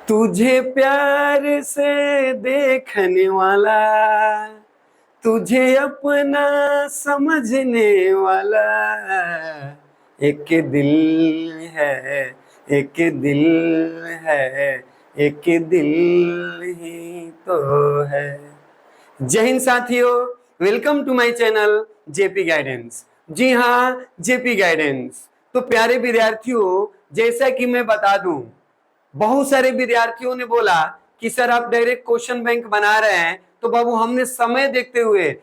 तुझे प्यार से देखने वाला, तुझे अपना समझने वाला एक दिल है, एक दिल है, एक दिल ही तो है। जय हिंद साथियों, welcome to my channel JP guidance. जी हाँ, जेपी गाइडेंस। तो प्यारे विद्यार्थियों, जैसा कि मैं बता दूं, बहुत सारे विद्यार्थियों ने बोला कि सर आप डायरेक्ट क्वेश्चन बैंक बना रहे हैं। तो बाबू हमने समय देखते हुए,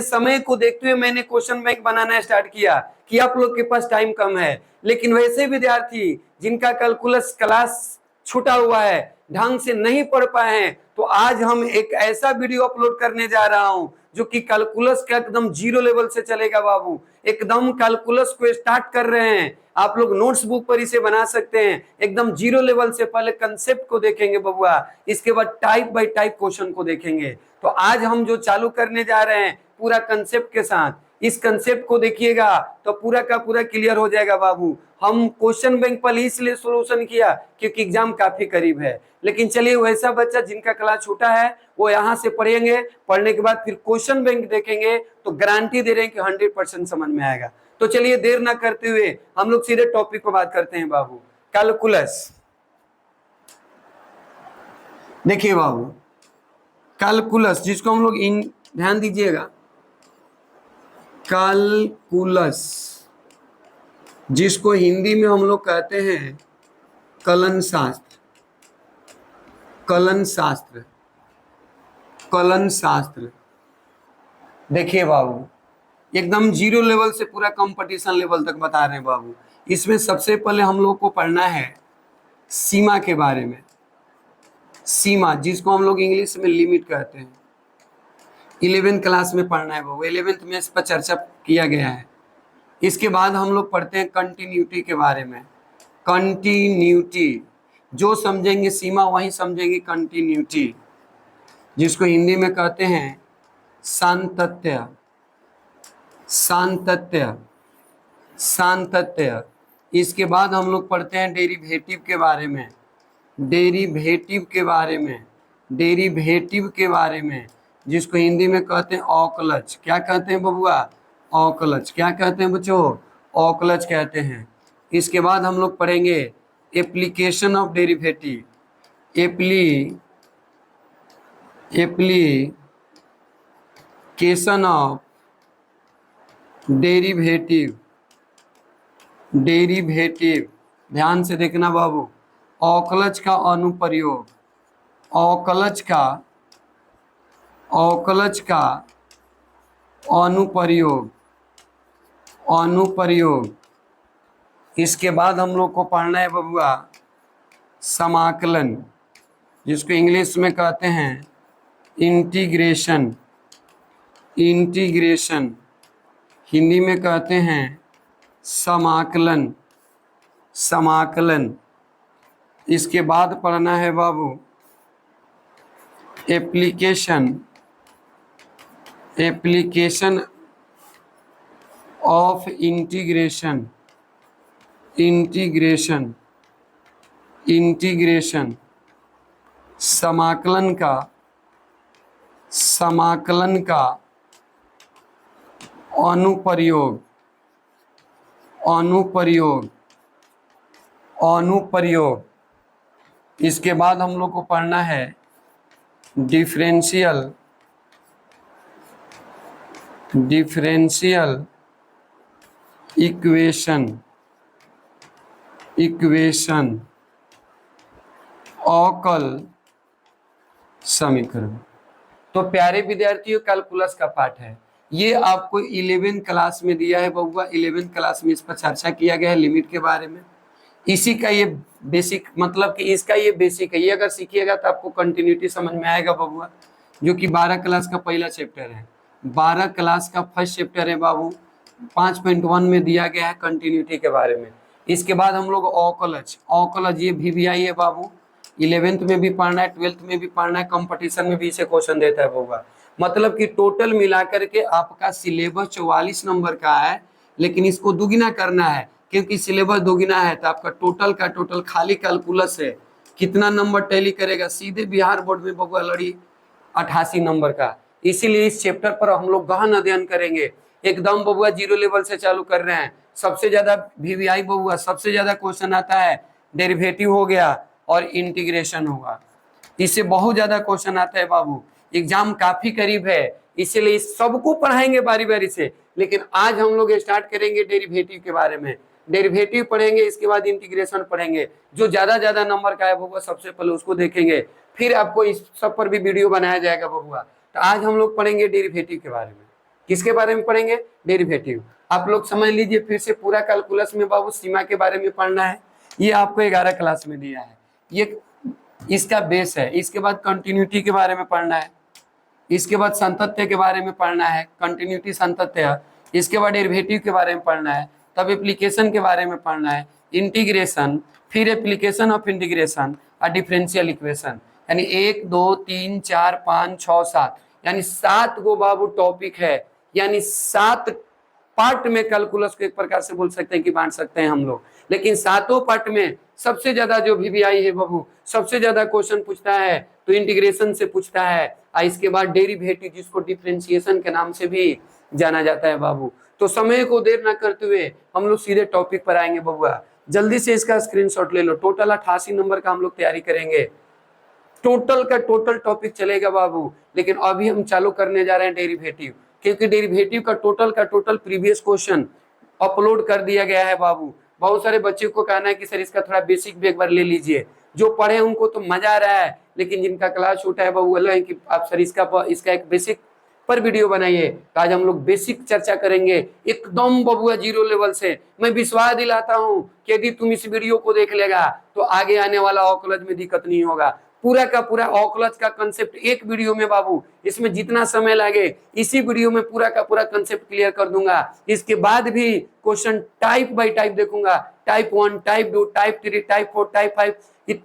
समय को देखते हुए मैंने क्वेश्चन बैंक बनाना स्टार्ट किया कि आप लोग के पास टाइम कम है। लेकिन वैसे विद्यार्थी जिनका कैलकुलस क्लास छूटा हुआ है, ढंग से नहीं पढ़ पाए हैं, तो आज हम एक ऐसा वीडियो अपलोड करने जा रहा हूं जो कि कैलकुलस का एकदम जीरो लेवल से चलेगा बाबू। एकदम कैलकुलस को स्टार्ट कर रहे हैं, आप लोग नोट्स बुक पर इसे बना सकते हैं। एकदम जीरो लेवल से पहले कंसेप्ट को देखेंगे बबुआ, इसके बाद टाइप बाय टाइप क्वेश्चन को देखेंगे। तो आज हम जो चालू करने जा रहे हैं पूरा कंसेप्ट के साथ, इस कंसेप्ट को देखिएगा तो पूरा का पूरा क्लियर हो जाएगा बाबू। हम क्वेश्चन बैंक पर इसलिए सोल्यूशन किया क्योंकि एग्जाम काफी करीब है। लेकिन चलिए, वैसा बच्चा जिनका क्लास छोटा है वो यहाँ से पढ़ेंगे, पढ़ने के बाद फिर क्वेश्चन बैंक देखेंगे तो गारंटी दे रहे हैं कि 100% समझ में आएगा। तो चलिए देर ना करते हुए हम लोग सीधे टॉपिक पर बात करते हैं बाबू। कैलकुलस देखिए बाबू, कैलकुलस जिसको हम लोग ध्यान दीजिएगा, कैलकुलस जिसको हिंदी में हम लोग कहते हैं कलन शास्त्र, कलन शास्त्र, कलन शास्त्र। देखिए बाबू, एकदम जीरो लेवल से पूरा कंपटीशन लेवल तक बता रहे हैं बाबू। इसमें सबसे पहले हम लोग को पढ़ना है सीमा के बारे में। सीमा जिसको हम लोग इंग्लिश में लिमिट कहते हैं, 11th क्लास में पढ़ना है बाबू। 11th में इस पर चर्चा किया गया है। इसके बाद हम लोग पढ़ते हैं कंटिन्यूटी के बारे में। कंटिन्यूटी, जो समझेंगे सीमा वही समझेंगे कंटिन्यूटी, जिसको हिंदी में कहते हैं सातत्य, सातत्य, सातत्य। इसके बाद हम लोग पढ़ते हैं डेरिवेटिव के बारे में, डेरिवेटिव के बारे में, डेरिवेटिव के बारे में, जिसको हिंदी में कहते हैं अवकलज। क्या कहते हैं बबुआ? अवकलज। क्या कहते हैं बच्चों? अवकलज कहते हैं। इसके बाद हम लोग पढ़ेंगे application of derivative, application of derivative, derivative. ध्यान से देखना बाबू, अवकलज का अनुप्रयोग, अवकलज का, अवकलज का अनुप्रयोग, अनुप्रयोग। इसके बाद हम लोग को पढ़ना है बबुआ समाकलन, जिसको इंग्लिश में कहते हैं इंटीग्रेशन, इंटीग्रेशन। हिंदी में कहते हैं समाकलन, समाकलन। इसके बाद पढ़ना है बाबू application, application of integration, integration, integration. समाकलन का, समाकलन का अनुप्रयोग, अनुप्रयोग, अनुप्रयोग। इसके बाद हम लोग को पढ़ना है डिफरेंशियल, डिफरेंशियल इक्वेशन, इक्वेशन, अवकल समीकरण। तो प्यारे विद्यार्थियों, कैलकुलस का पाठ है ये, आपको 11th क्लास में दिया है बबुआ। 11th क्लास में इस पर चर्चा किया गया है लिमिट के बारे में। इसी का ये बेसिक, मतलब कि इसका ये बेसिक है। ये अगर सीखिएगा तो आपको कंटिन्यूटी समझ में आएगा बबुआ, जो कि 12 क्लास का पहला चैप्टर है, 12 क्लास का फर्स्ट चैप्टर है बाबू। 5.1 में दिया गया है कंटिन्यूटी के बारे में। इसके बाद हम लोग अवकलज, अवकलज ये भी आई है बाबू। 11th में भी पढ़ना है, 12th में भी पढ़ना है, कंपटीशन में भी इसे क्वेश्चन देता है बबुआ। मतलब कि टोटल मिलाकर के आपका सिलेबस 44 नंबर का है, लेकिन इसको दुगुना करना है, क्योंकि सिलेबस दुगुना है तो आपका टोटल का टोटल खाली कैलकुलस है कितना नंबर टैली करेगा, सीधे बिहार बोर्ड में बबुआ लड़ी 88 नंबर का। इसीलिए इस चैप्टर पर हम लोग गहन अध्ययन करेंगे। एकदम बबुआ जीरो लेवल से चालू कर रहे हैं। सबसे ज्यादा वीवीआई बबुआ, सबसे ज्यादा क्वेश्चन आता है डेरिवेटिव हो गया और इंटीग्रेशन होगा, इससे बहुत ज्यादा क्वेश्चन आता है बाबू। एग्जाम काफी करीब है, इसीलिए सबको पढ़ाएंगे बारी बारी से। लेकिन आज हम लोग स्टार्ट करेंगे डेरिवेटिव के बारे में। डेरिवेटिव पढ़ेंगे, इसके बाद इंटीग्रेशन पढ़ेंगे। जो ज्यादा नंबर का है बबुआ सबसे पहले उसको देखेंगे, फिर आपको इस सब पर भी वीडियो बनाया जाएगा बबुआ। तो आज हम लोग पढ़ेंगे डेरिवेटिव के बारे में। किसके बारे में पढ़ेंगे? डेरिवेटिव। आप लोग समझ लीजिए फिर से, पूरा कैलकुलस में बाबू सीमा के बारे में पढ़ना है। ये आपको 11 क्लास में दिया है, ये इसका बेस है। इसके बाद कंटिन्यूटी के बारे में पढ़ना है, इसके बाद संतत्य के बारे में पढ़ना है, कंटिन्यूटी संतत्य। इसके बाद डेरिवेटिव के बारे में पढ़ना है, तब एप्लीकेशन के बारे में पढ़ना है, इंटीग्रेशन, फिर एप्लीकेशन ऑफ इंटीग्रेशन और डिफरेंशियल इक्वेशन। यानी 1 2 3 4 5 6 7 यानी 7 गो बाबू टॉपिक है। यानी 7 पार्ट में कैलकुलस को एक प्रकार से बोल सकते हैं कि बांट सकते हैं हम लोग। लेकिन 7 पार्ट में सबसे ज्यादा जो वीवीआई है बाबू, सबसे ज्यादा क्वेश्चन पूछता है तो इंटीग्रेशन से पूछता है, और इसके बाद डेरिवेटिव जिसको डिफरेंशिएशन के नाम से भी जाना जाता है बाबू। तो समय को देर न करते हुए हम लोग सीधे टॉपिक पर आएंगे बबुआ। जल्दी से इसका स्क्रीनशॉट ले लो। टोटल 88 नंबर का हम लोग तैयारी करेंगे। टोटल का टोटल टॉपिक चलेगा बाबू, लेकिन अभी हम चालू करने जा रहे हैं डेरिवेटिव, क्योंकि डेरिवेटिव का टोटल प्रीवियस क्वेश्चन अपलोड कर दिया गया है बाबू। बहुत सारे बच्चे को कहना है कि सर इसका थोड़ा बेसिक भी एक बार ले लीजिए। जो पढ़े उनको तो मजा आ रहा है, लेकिन जिनका क्लास छूटा है बाबू बोल कि आप सर इसका एक बेसिक पर वीडियो बनाइए। तो आज हम लोग बेसिक चर्चा करेंगे एकदम बबुआ जीरो लेवल से। मैं विश्वास दिलाता हूं कि यदि तुम इस वीडियो को देख लेगा तो आगे आने वाला ऑकलज में दिक्कत नहीं होगा। पूरा का पूरा ऑकलज का कंसेप्ट एक वीडियो में बाबू, इसमें जितना समय लगे इसी वीडियो में पूरा का पूरा कंसेप्ट क्लियर कर दूंगा। इसके बाद भी क्वेश्चन टाइप बाय टाइप देखूंगा, type 1, type 2, type 3, type 4, type 5,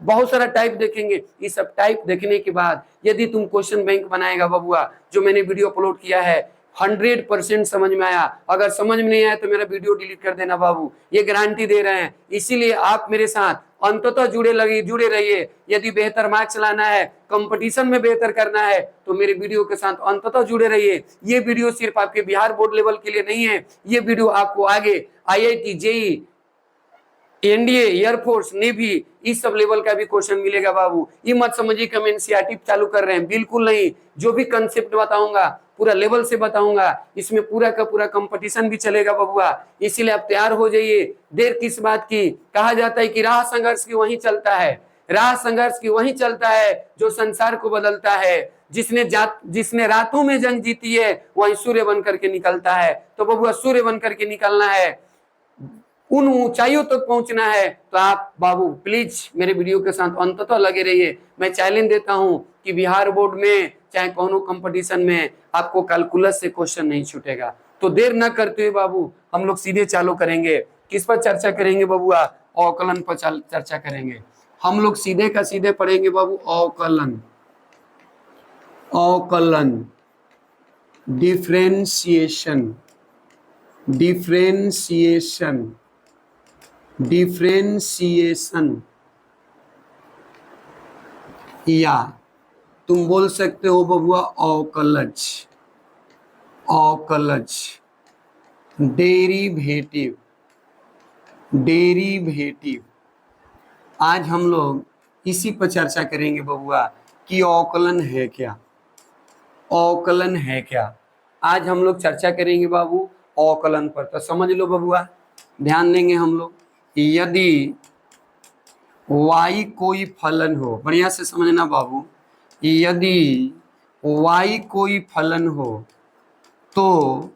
बहुत सारा टाइप देखेंगे। ये सब टाइप देखने के बाद यदि तुम क्वेश्चन बैंक बनाएगा बबुआ, जो मैंने वीडियो अपलोड किया है 100% समझ में आया। अगर समझ में नहीं आया तो मेरा वीडियो डिलीट कर देना बाबू, ये गारंटी दे रहे हैं। इसीलिए आप मेरे साथ अंततः जुड़े रहिए। यदि बेहतर मार्क्स लाना है, कंपटीशन में बेहतर करना है, तो मेरे वीडियो के साथ अंततः जुड़े रहिए। ये वीडियो सिर्फ आपके बिहार बोर्ड लेवल के लिए नहीं है, ये वीडियो आपको आगे IIT, JEE, NDA, air force, navy, इस सब लेवल का भी क्वेश्चन मिलेगा बाबू। ये मत समझिए कि हम एनसीईआरटी चालू कर रहे हैं, बिल्कुल नहीं। जो भी कंसेप्ट बताऊंगा पूरा लेवल से बताऊंगा, इसमें पूरा का पूरा कंपटीशन भी चलेगा बबुआ। इसीलिए आप तैयार हो जाइए। देर किस बात की? कहा जाता है कि राह संघर्ष की वही चलता है, राह संघर्ष की वही चलता है जो संसार को बदलता है। जिसने रातों में जंग जीती है वही सूर्य बनकर के निकलता है। तो बबुआ सूर्य बनकर के निकलना है, उन ऊंचाइयों तक पहुंचना है, तो आप बाबू प्लीज मेरे वीडियो के साथ अंततः लगे रहिए। मैं चैलेंज देता हूं कि बिहार बोर्ड में चाहे कोनो कंपटीशन में आपको कैलकुलस से क्वेश्चन नहीं छूटेगा। तो देर न करते हुए बाबू हम लोग सीधे चालू करेंगे। किस पर चर्चा करेंगे बबुआ? अवकलन पर चर्चा करेंगे। हम लोग सीधे का सीधे पढ़ेंगे बाबू अवकलन, डिफरेंशिएशन, या तुम बोल सकते हो बबुआ अवकलज, डेरिवेटिव। आज हम लोग इसी पर चर्चा करेंगे बबुआ कि अवकलन है क्या, अवकलन है क्या। आज हम लोग चर्चा करेंगे बाबू अवकलन पर। तो समझ लो बबुआ, ध्यान देंगे हम लोग। यदि y कोई फलन हो, बढ़िया से समझना बाबू, यदि y कोई फलन हो तो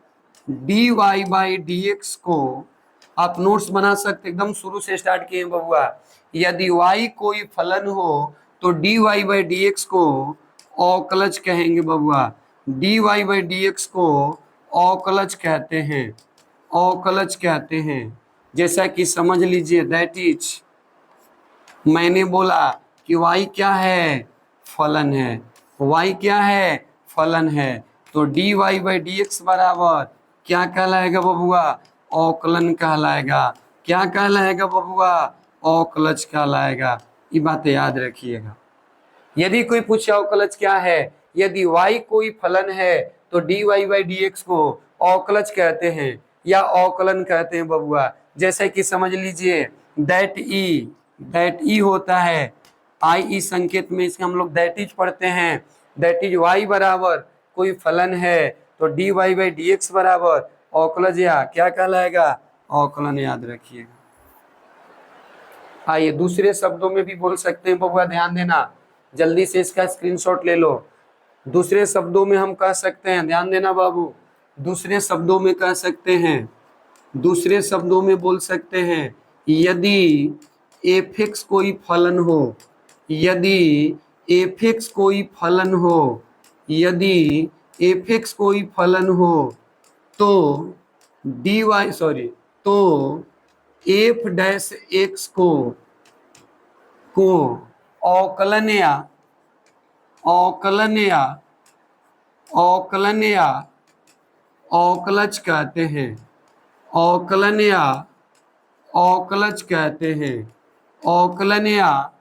dy बाई dx को आप नोट्स बना सकते, एकदम शुरू से स्टार्ट किए बबुआ। यदि y कोई फलन हो तो dy बाई dx को अवकलज कहेंगे बबुआ। dy बाई dx को अवकलज कहते हैं, अवकलज कहते हैं। जैसा कि समझ लीजिए, दैट इज, मैंने बोला कि y क्या है? फलन है। y क्या है? फलन है। तो dy बाई dx बराबर क्या कहलाएगा बबुआ? अवकलन कहलाएगा। क्या कहलाएगा बबुआ? अवकलज कहलाएगा। ये बातें याद रखिएगा। यदि कोई पूछे अवकलज क्या है, यदि y कोई फलन है तो dy बाई dx को अवकलज कहते हैं या अवकलन कहते हैं बबुआ। जैसे कि समझ लीजिए दैट ई होता है आई ई संकेत में, इसके हम लोग दैट इज पढ़ते हैं। दैट इज y बराबर कोई फलन है तो dy बाई dx बराबर अवकलज या क्या कहलाएगा, अवकलन, याद रखिएगा। आइए दूसरे शब्दों में भी बोल सकते हैं बबुआ, ध्यान देना, जल्दी से इसका स्क्रीनशॉट ले लो। दूसरे शब्दों में हम कह सकते हैं, ध्यान देना बाबू, दूसरे शब्दों में कह सकते हैं, दूसरे शब्दों में बोल सकते हैं यदि f(x) कोई फलन हो, यदि f(x) कोई फलन हो, यदि f(x) कोई फलन हो तो तो f'(x) को अवकलन या अवकलज कहते हैं, अवकलन या अवकलज कहते हैं, अवकलन या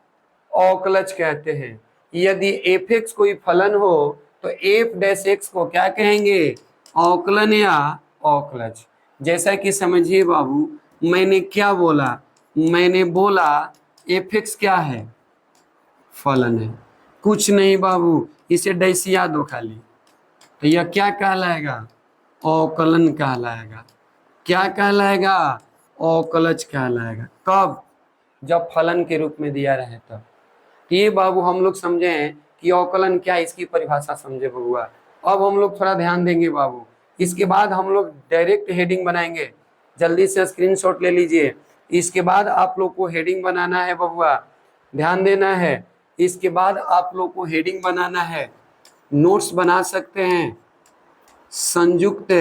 अवकलज कहते हैं। यदि f(x) कोई फलन हो तो f'(x) को क्या कहेंगे, अवकलन या अवकलज। जैसा कि समझिए बाबू, मैंने क्या बोला, मैंने बोला f(x) क्या है, फलन है। कुछ नहीं बाबू, इसे डैसिया दो खाली, तो यह क्या कहलाएगा, अवकलन कहलाएगा। क्या कहलाएगा, अवकलज कहलाएगा। कब, जब फलन के रूप में दिया रहे तब। ये बाबू हम लोग समझे हैं कि अवकलन क्या है, इसकी परिभाषा समझे बबुआ। अब हम लोग थोड़ा ध्यान देंगे बाबू, इसके बाद हम लोग डायरेक्ट हेडिंग बनाएंगे। जल्दी से स्क्रीनशॉट ले लीजिए। इसके बाद आप लोग को हेडिंग बनाना है बबुआ, ध्यान देना है। इसके बाद आप लोग को हेडिंग बनाना है, नोट्स बना सकते हैं। संयुक्त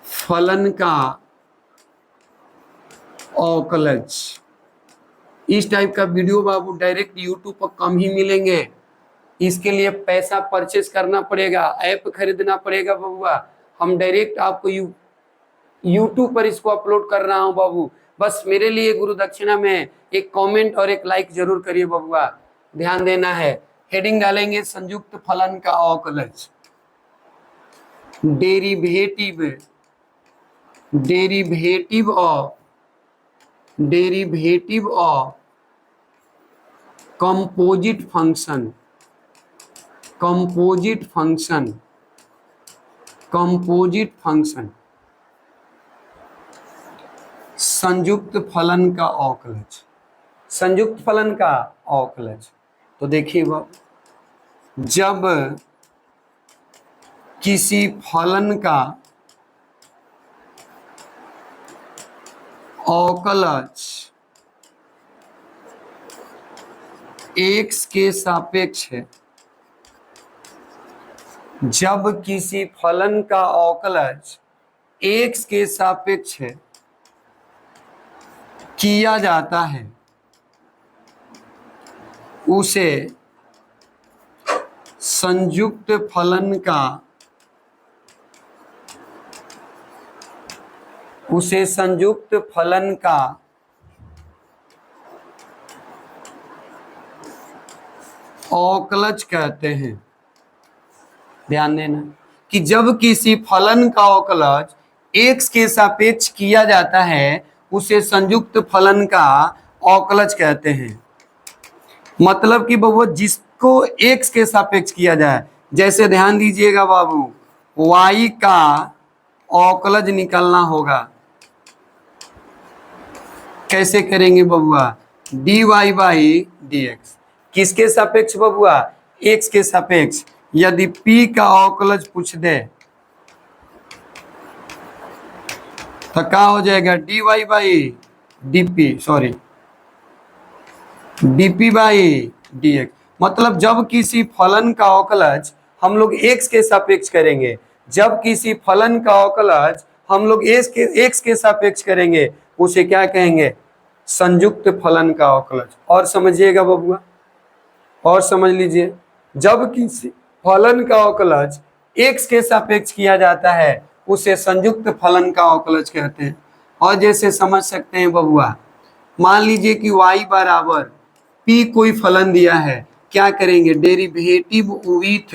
फलन का अवकलज, इस टाइप का वीडियो बाबू डायरेक्ट यूट्यूब पर कम ही मिलेंगे। इसके लिए पैसा परचेस करना पड़ेगा, ऐप खरीदना पड़ेगा बबुआ। हम डायरेक्ट आपको यूट्यूब पर इसको अपलोड कर रहा हूं बाबू। बस मेरे लिए गुरु दक्षिणा में एक कमेंट और एक लाइक जरूर करिए बबुआ, ध्यान देना है। हेडिंग डालेंगे संयुक्त फलन का अवकलज, डेरिवेटिव ऑफ कंपोजिट फंक्शन संयुक्त फलन का अवकलज, संयुक्त फलन का अवकलज। तो देखिए बाबू, जब किसी फलन का अवकलज x के सापेक्ष है, जब किसी फलन का अवकलज x के सापेक्ष है किया जाता है, उसे संयुक्त फलन का अवकलज कहते हैं। ध्यान देना कि जब किसी फलन का अवकलज x के सापेक्ष किया जाता है, उसे संयुक्त फलन का अवकलज कहते हैं। मतलब कि बाबू जिसको x के सापेक्ष किया जाए, जैसे ध्यान दीजिएगा बाबू, y का अवकलज निकालना होगा। कैसे करेंगे बबुआ, dy बाई dx, किसके सापेक्ष बबुआ, x के सापेक्ष। यदि p का अवकलज पूछ दे तो क्या हो जाएगा, dy by dp by dx। मतलब जब किसी फलन का अवकलज हम लोग x के सापेक्ष करेंगे, जब किसी फलन का अवकलज हम लोग x के सापेक्ष करेंगे, उसे क्या कहेंगे, संयुक्त फलन का अवकलज। और समझिएगा बबुआ, और समझ लीजिए, जब किसी फलन का अवकलज x के सापेक्ष किया जाता है, उसे संयुक्त फलन का अवकलज कहते हैं। और जैसे समझ सकते हैं बबुआ, मान लीजिए कि y बराबर p कोई फलन दिया है, क्या करेंगे, derivative with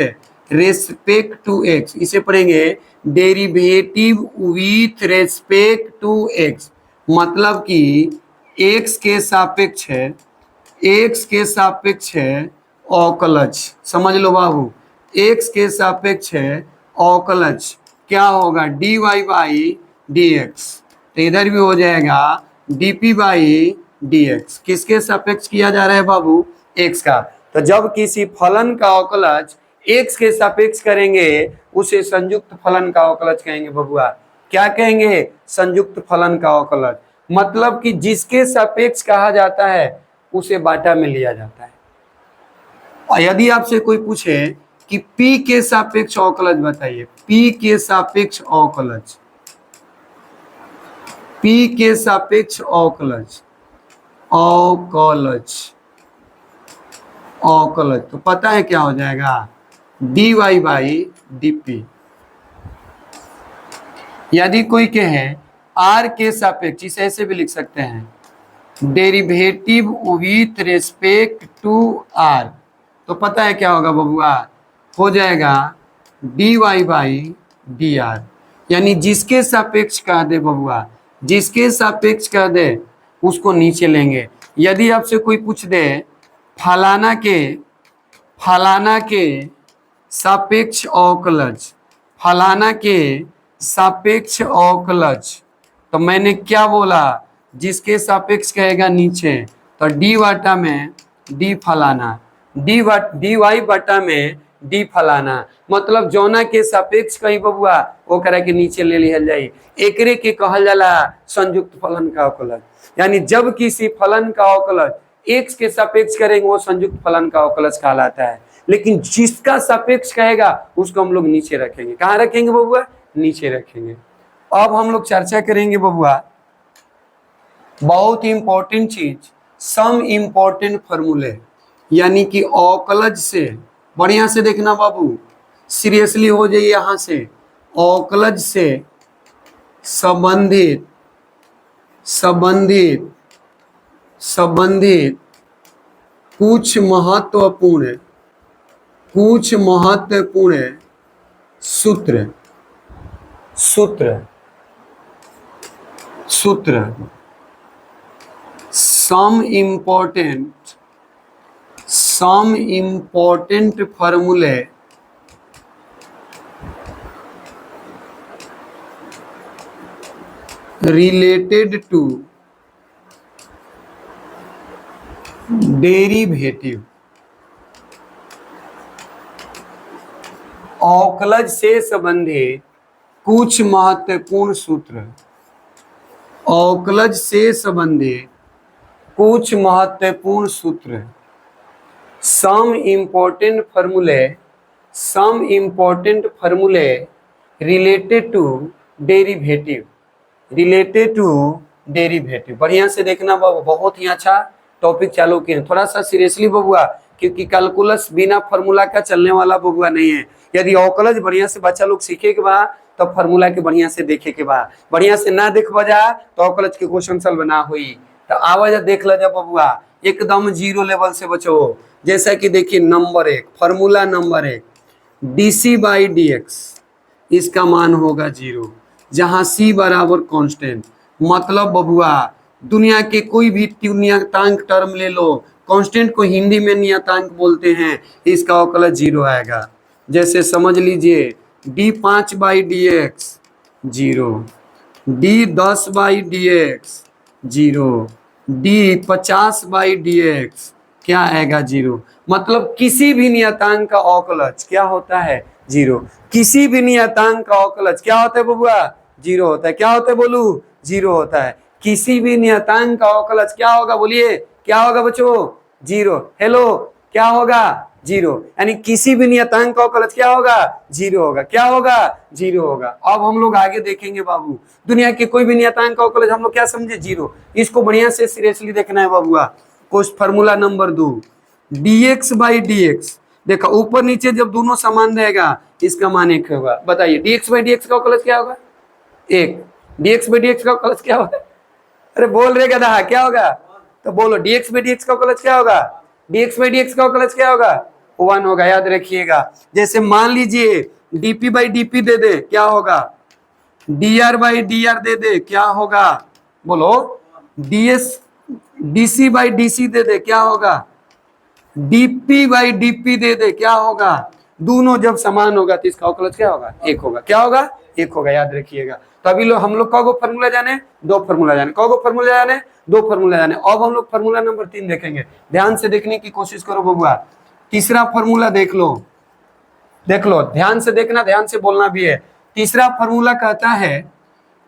respect to x, इसे पढ़ेंगे derivative with respect to x, मतलब कि x के सापेक्ष है, x के सापेक्ष है अवकलज, समझ लो बाबू, x के सापेक्ष है अवकलज, क्या होगा dy बाई dx, तो इधर भी हो जाएगा dp बाई dx, किसके सापेक्ष किया जा रहा है बाबू, x का। तो जब किसी फलन का अवकलज x के सापेक्ष करेंगे उसे संयुक्त फलन का अवकलज कहेंगे बबुआ, क्या कहेंगे, संयुक्त फलन का अवकलज, मतलब कि जिसके सापेक्ष कहा जाता है उसे बाटा में लिया जाता है। और यदि आपसे कोई पूछे कि p के सापेक्ष अवकलज बताइए, p के सापेक्ष अवकलज, p के सापेक्ष अवकलज, अवकलज, अवकलज, तो पता है क्या हो जाएगा, dy बाई dp। यदि कोई कहे r के सापेक्ष, इसे ऐसे भी लिख सकते हैं, derivative with respect to r, तो पता है क्या होगा बबुआ, हो जाएगा dy बाई dr, यानी जिसके सापेक्ष कह दे बबुआ, जिसके सापेक्ष कह दे उसको नीचे लेंगे। यदि आपसे कोई पूछ दे फलाना के सापेक्ष अवकलज, फलाना के सापेक्ष अवकलज, तो मैंने क्या बोला, जिसके सापेक्ष कहेगा नीचे, तो डी वाटा में डी फलाना, डी वाई बटा में डी फलाना, मतलब जौना के सापेक्ष कही बबुआ वो करा के नीचे ले लिया जाए, एकरे के कहल जाला संयुक्त फलन का अवकलज। यानी जब किसी फलन का अवकलज x के सापेक्ष करेंगे वो संयुक्त फलन का अवकलज कहलाता है, लेकिन जिसका सापेक्ष कहेगा उसको हम लोग नीचे रखेंगे। कहाँ रखेंगे बबुआ, नीचे रखेंगे। अब हम लोग चर्चा करेंगे बबुआ बहुत इंपॉर्टेंट चीज, सम इंपॉर्टेंट फॉर्मूले, यानी कि अवकलज से, बढ़िया से देखना बाबू, सीरियसली हो जाइए यहां से, अवकलज से संबंधित कुछ महत्वपूर्ण सूत्र some important formulae related to derivative, अवकलज से संबंधित कुछ महत्वपूर्ण सूत्र, अवकलज से संबंधित कुछ महत्वपूर्ण सूत्र, सम इम्पोर्टेंट फॉर्मूले रिलेटेड टू डेरिवेटिव, बढ़िया से देखना बाबू, बहुत ही अच्छा टॉपिक चालू किए, थोड़ा सा सीरियसली बबुआ, क्योंकि कैलकुलस बिना फार्मूला का चलने वाला बबुआ नहीं है। यदि अवकलज बढ़िया से बच्चा लोग सीखे के बाद तब तो फार्मूला के बढ़िया से देखे के बाद, बढ़िया से ना देख बजा तो अवकलज के क्वेश्चन सॉल्व बना हुई, तो आवाज देख लो जब बबुआ एकदम जीरो लेवल से बचो। जैसा कि देखिए number 1, formula number 1, dc by dx, इसका मान होगा 0, जहां c बराबर कांस्टेंट, मतलब बबुआ दुनिया के कोई भी नियतांक टर्म ले लो, कांस्टेंट को हिंदी में नियतांक बोलते हैं, इसका अवकलज 0 आएगा। जैसे समझ लीजिए d5 by dx 0, d10 by dx 0, d50 by dx क्या आएगा 0, मतलब किसी भी नियतांक का अवकलज क्या होता है 0, किसी भी नियतांक का अवकलज क्या होता है बबुआ 0 होता है, क्या होता है बोलू 0 होता है, किसी भी नियतांक का अवकलज क्या होगा, बोलिए क्या होगा बच्चों 0, हेलो क्या होगा 0, यानी किसी भी नियतांक का अवकलज क्या होगा 0 होगा, क्या होगा 0 होगा। अब हम लोग आगे देखेंगे बाबू, दुनिया के कोई भी नियतांक का अवकलज हम लोग क्या समझे 0, इसको बढ़िया से सीरियसली देखना है बाबुआ। कुछ formula number 2, dx by dx, देखा ऊपर नीचे जब दोनों समान रहेगा इसका मान 1 होगा। बताइए dx बाई dx का अवकलज क्या होगा 1, dx बाई dx का अवकलज क्या होगा, अरे बोल रहे गधा क्या होगा तो बोलो dx by dx का अवकलज क्या होगा? dx by dx का अवकलज क्या होगा? 1 होगा, याद रखिएगा। जैसे मान लीजिए dp by dp दे दे, क्या होगा? dr by dr दे दे, क्या होगा? बोलो। ds dc by dc दे दे, क्या होगा? dp by dp दे दे, क्या होगा? दोनों जब समान होगा तो इसका अवकलज क्या होगा? एक होगा। क्या होगा? एक होगा, याद रखिएगा। तो अभी हम लोग कौगो फॉर्मूला जाने? 2 फॉर्मूला जाने। कौगो फॉर्मूला जाने? 2 फॉर्मूला जाने। अब हम लोग फॉर्मूला नंबर 3 देखेंगे। ध्यान से देखने की कोशिश करो बबुआ। तीसरा फॉर्मूला देख लो, देख लो, ध्यान से देखना, ध्यान से बोलना भी है। तीसरा फॉर्मूला कहता है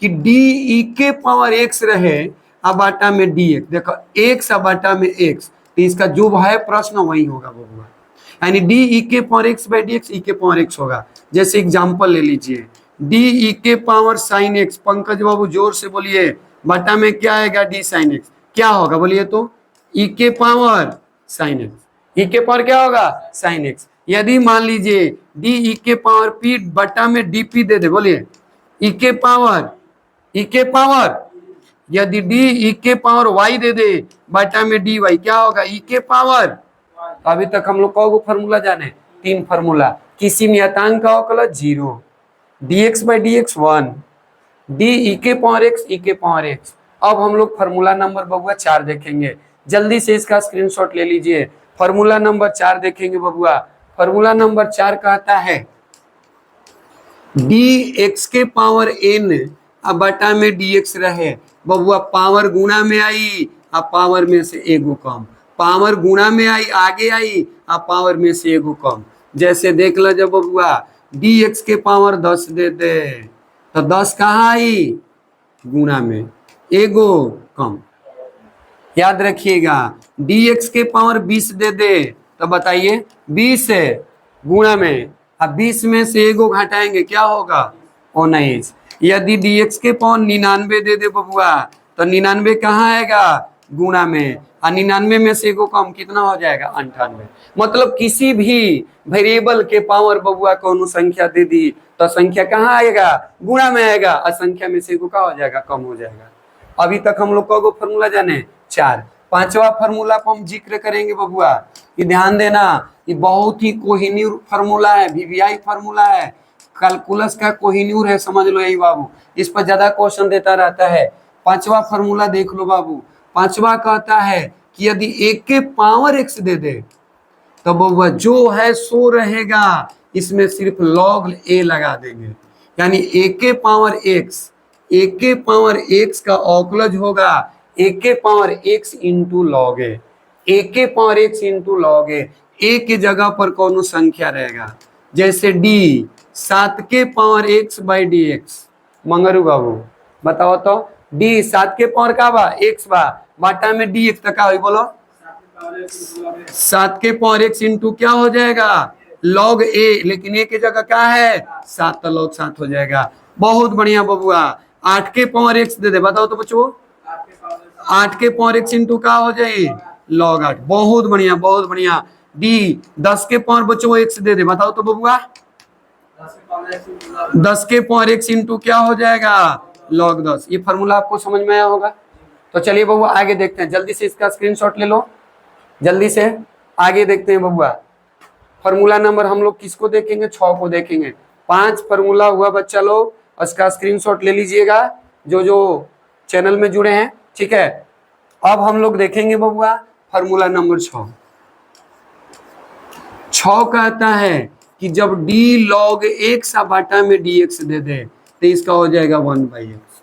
कि डी ई के पावर एक्स रहे अबाटा में डी एक्स। देखो एक्स अबाटा में एक्स, तो इसका जो है प्रश्न वही होगा बबुआ, यानी डी ई के power x by D x, e के पावर एक्स होगा। जैसे एग्जाम्पल ले लीजिए, डी ई के पावर साइन एक्स, पंकज बाबू जोर से बोलिए, बटा में क्या आएगा? D sine x. क्या होगा बोलिए तो? ई के पावर साइन एक्स, ई के पावर क्या होगा? Sine x. यदि मान लीजिए डी ई के पावर पी बटा में डी पी दे दे, बोलिए ई के पावर, ई के पावर, यदि डी ई के पावर वाई दे दे बटा में डी वाई, क्या होगा? ई के पावर। अभी तक हम लोग को फॉर्मूला जाने? 3 फॉर्मूला। किसी नियतांक का अवकलज 0, dx by dx 1, D e के पावर एक्स, ई के पावर एक्स। अब हम लोग फॉर्मूला नंबर बबुआ 4 देखेंगे। जल्दी से इसका स्क्रीनशॉट ले लीजिए। फॉर्मूला नंबर 4 देखेंगे बबुआ। फॉर्मूला नंबर 4 कहता है डी एक्स के पावर n अब बटा में dx रहे बबुआ, पावर गुणा में आई अब पावर में से एगो कम, पावर गुणा में आई आगे आई अब पावर में से एगो कम। जैसे देख लो जब बबुआ dx के पावर 10 दे दे तो 10 कहाँ आई? गुणा में, एगो कम। याद रखिएगा dx के पावर 20 दे दे तो बताइए 20 है गुणा में, अब 20 में से एगो घटाएंगे, क्या होगा? 19। यदि dx के पावर 99 दे दे बबुआ तो 99 कहाँ आएगा? गुणा में, और 99 में से एगो कम, कितना हो जाएगा? 98। मतलब किसी भी वेरिएबल के पावर बबुआ को संख्या दे दी तो संख्या कहाँ आएगा? गुणा में आएगा, और संख्या में से एगो का हो जाएगा? कम हो जाएगा। अभी तक हम लोग को फॉर्मूला जाने? 4। 5वां फॉर्मूला को हम जिक्र करेंगे बबुआ, ये ध्यान देना, ये बहुत ही कोहिनूर फॉर्मूला है, वीवीआई फॉर्मूला है, कैलकुलस का कोहिनूर है, समझ लो यही बाबू, इस पर ज्यादा क्वेश्चन देता रहता है। 5वां फॉर्मूला देख लो बाबू। 5वां कहता है कि यदि एक के पावर एक्स दे दे तो बबुआ जो है सो रहेगा, इसमें सिर्फ लॉग ए लगा देंगे, यानी एक के पावर एक्स, एक के पावर एक्स का अवकलज होगा एक के पावर एक्स इंटू लॉग ए, एक के पावर एक्स इंटू लॉग ए। ए के जगह पर कौन संख्या रहेगा? जैसे डी 7 के power x by D x. Mangru बाबू बताओ तो, डी 7 के पावर का बा? एक्स बा, बाटा में डी एक्स तक हुई, बोलो 7 के पावर एक्स इंटू क्या हो जाएगा? लॉग ए, लेकिन ए की जगह क्या है? 7, तो लॉग 7 हो जाएगा। बहुत बढ़िया बबुआ। 8 के पावर एक्स दे दे, बताओ तो बच्चों, 8 के पावर एक्स इंटू क्या हो जाए? लॉग 8। बहुत बढ़िया, बहुत बढ़िया। डी 10 के पावर बच्चों एक्स दे दे, बताओ तो बबुआ, 10 के पावर एक्स इंटू क्या हो जाएगा? लॉग 10। ये फॉर्मूला आपको समझ में आया होगा। तो चलिए बबुआ आगे देखते हैं, जल्दी से इसका स्क्रीनशॉट ले लो, जल्दी से आगे देखते हैं बबुआ। फॉर्मूला नंबर हम लोग किसको देखेंगे? 6 को देखेंगे। 5 फॉर्मूला हुआ बच्चा लोग, उसका स्क्रीनशॉट ले लीजिएगा जो जो चैनल में जुड़े हैं, ठीक है। अब हम लोग देखेंगे बबुआ फॉर्मूला नंबर 6। 6 कहता है कि जब डी लॉग एक्स बाटा में डी एक्स दे दे तो इसका हो जाएगा 1/x।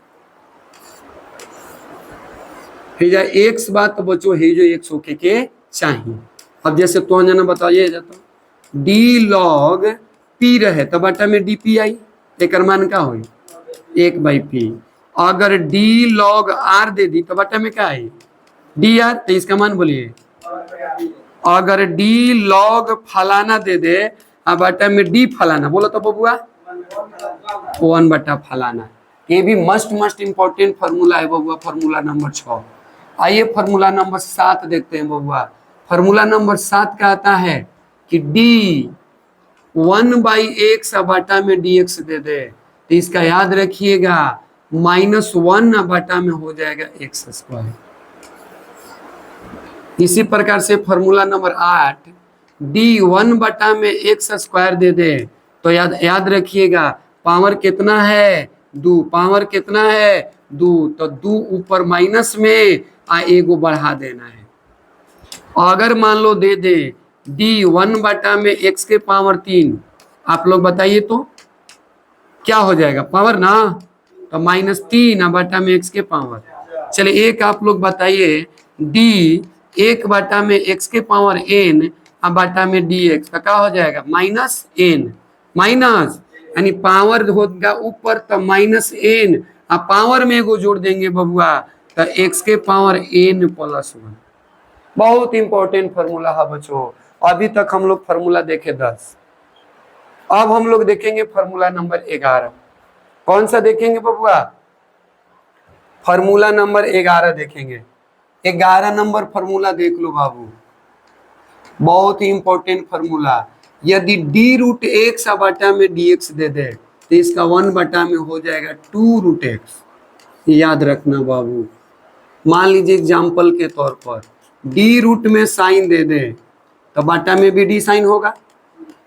एक्स बात तो बच्चों है जो एक्स होके के चाहिए। अब जैसे तो जना बताइए जाता, डी लॉग पी रहे तो बाटा में डी पी आई, एक मान का हो 1/p। अगर डी लॉग आर दे दी तो बाटा में क्या आई? डी आर, तो इसका मान बोलिए। अगर डी लॉग फलाना दे दे अब बाटा में डी फलाना, बोलो तो बबुआ 1 फलाना। ये भी मस्ट इंपॉर्टेंट फॉर्मूला है बबुआ, फॉर्मूला नंबर 6। आइए फॉर्मूला नंबर 7 देखते हैं बबुआ। फॉर्मूला नंबर 7 कहता है कि डी 1/x बाटा में dx दे दे तो इसका याद रखिएगा -1 बाटा में हो जाएगा x²। इसी प्रकार से फॉर्मूला नंबर 8, डी 1/x² दे दे तो याद याद रखिएगा पावर कितना है 2, पावर कितना है 2, तो 2 ऊपर माइनस में एगो बढ़ा देना है। अगर मान लो दे दे डी 1/x के पावर 3, आप लोग बताइए तो क्या हो जाएगा पावर ना, तो -3/x के पावर। चलिए एक आप लोग बताइए डी 1/x के पावर n बटा में dx का क्या हो जाएगा -n, माइनस यानी पावर होगा ऊपर तो -n, अब पावर में एगो जोड़ देंगे बबुआ तो x के पावर n+1। बहुत इंपॉर्टेंट फॉर्मूला है बच्चों। अभी तक हम लोग फॉर्मूला देखे 10, अब हम लोग देखेंगे फॉर्मूला नंबर 11। कौन सा देखेंगे बबुआ, फॉर्मूला नंबर 11 देखेंगे। 11 नंबर फॉर्मूला देख लो बाबू, बहुत ही इंपॉर्टेंट फॉर्मूला। यदि d√x बटा में dx दे दे तो इसका 1 बटा में हो जाएगा 2√x। याद रखना बाबू, मान लीजिए एग्जाम्पल के तौर पर डी रूट में साइन दे दे तो बटा में भी डी साइन होगा,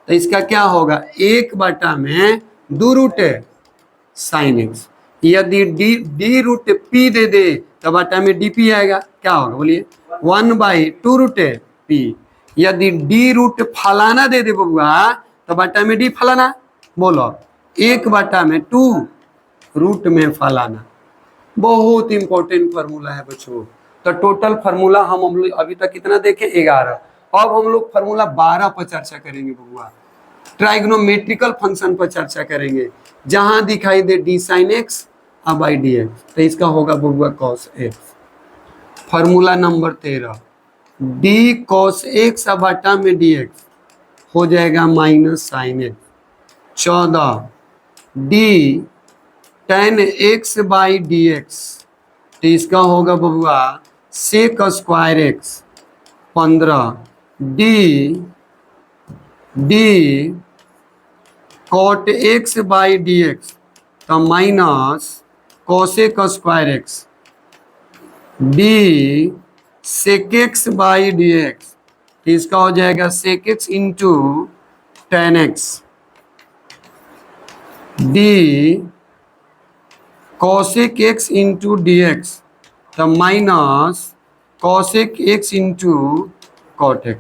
तो इसका क्या होगा 1 बटा में 2√sin x। यदि d√p दे दे तो बटा में dp आएगा, क्या होगा बोलिए 1/2√p। यदि d रूट फलाना दे दे बबुआ तो बटा में डी फलाना, बोलो 1 बटा में 2 रूट में फलाना। बहुत इंपॉर्टेंट फार्मूला है बच्चों। तो टोटल फार्मूला हम लोग अभी तक कितना देखे 11। अब हम लोग फार्मूला 12 पर चर्चा करेंगे बबुआ, ट्राइग्नोमेट्रिकल फंक्शन पर चर्चा करेंगे, जहां दिखाई दे d sine x by D x, तो इसका होगा बबुआ cos x. Formula number 13, d cos x बटा में डी एक्स हो जाएगा -sin x. 14 d tan x by D x, तो इसका होगा बबुआ sec² x। 15 d cot x by D x तो -cosec² x। D sec x by D x तो इसका हो जाएगा sec x into tan x। D cosec x into D x तो -cosec x into cot x।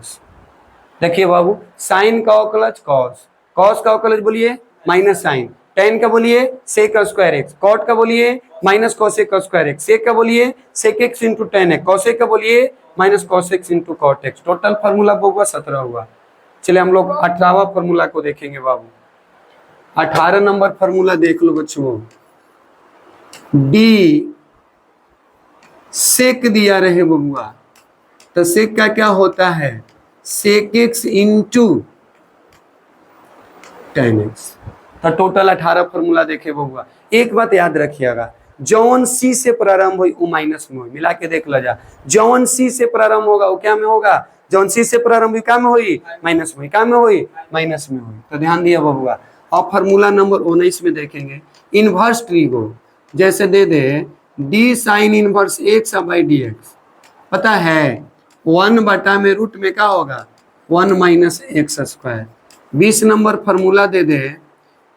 देखिए बाबू, sign का अवकलज cos, cos का अवकलज बोलिए -sin, tan का बोलिए sec² x, cot का बोलिए -cosec² x, sec का बोलिए sec x into tan x, cosec का बोलिए -cos x into cot x। Total formula बबुआ 17 हुआ। चलिए हम लोग 18वां फार्मूला को देखेंगे बाबू। 18 नंबर फार्मूला देख लो बच्चों, डी सेक दिया रहे बबुआ तो सेक का क्या होता है sec x into tan x। तो टोटल 18 फार्मूला देखे बबुआ। एक बात याद रखिएगा, जौन सी से प्रारंभ हुई वो माइनस में हुई, मिला के देख लो जा, जौन सी से प्रारंभ होगा वो क्या में होगा, जौन सी से प्रारंभ हुई क्या में हुई माइनस में हुई, क्या में हुई माइनस में हुई। तो ध्यान दिया बबुआ। और फार्मूला नंबर 19 में देखेंगे इनवर्स ट्रीगो, जैसे दे दे d sine inverse x by D x, पता है 1 बटा में रूट में क्या होगा 1 - x²। 20 नंबर फार्मूला दे दे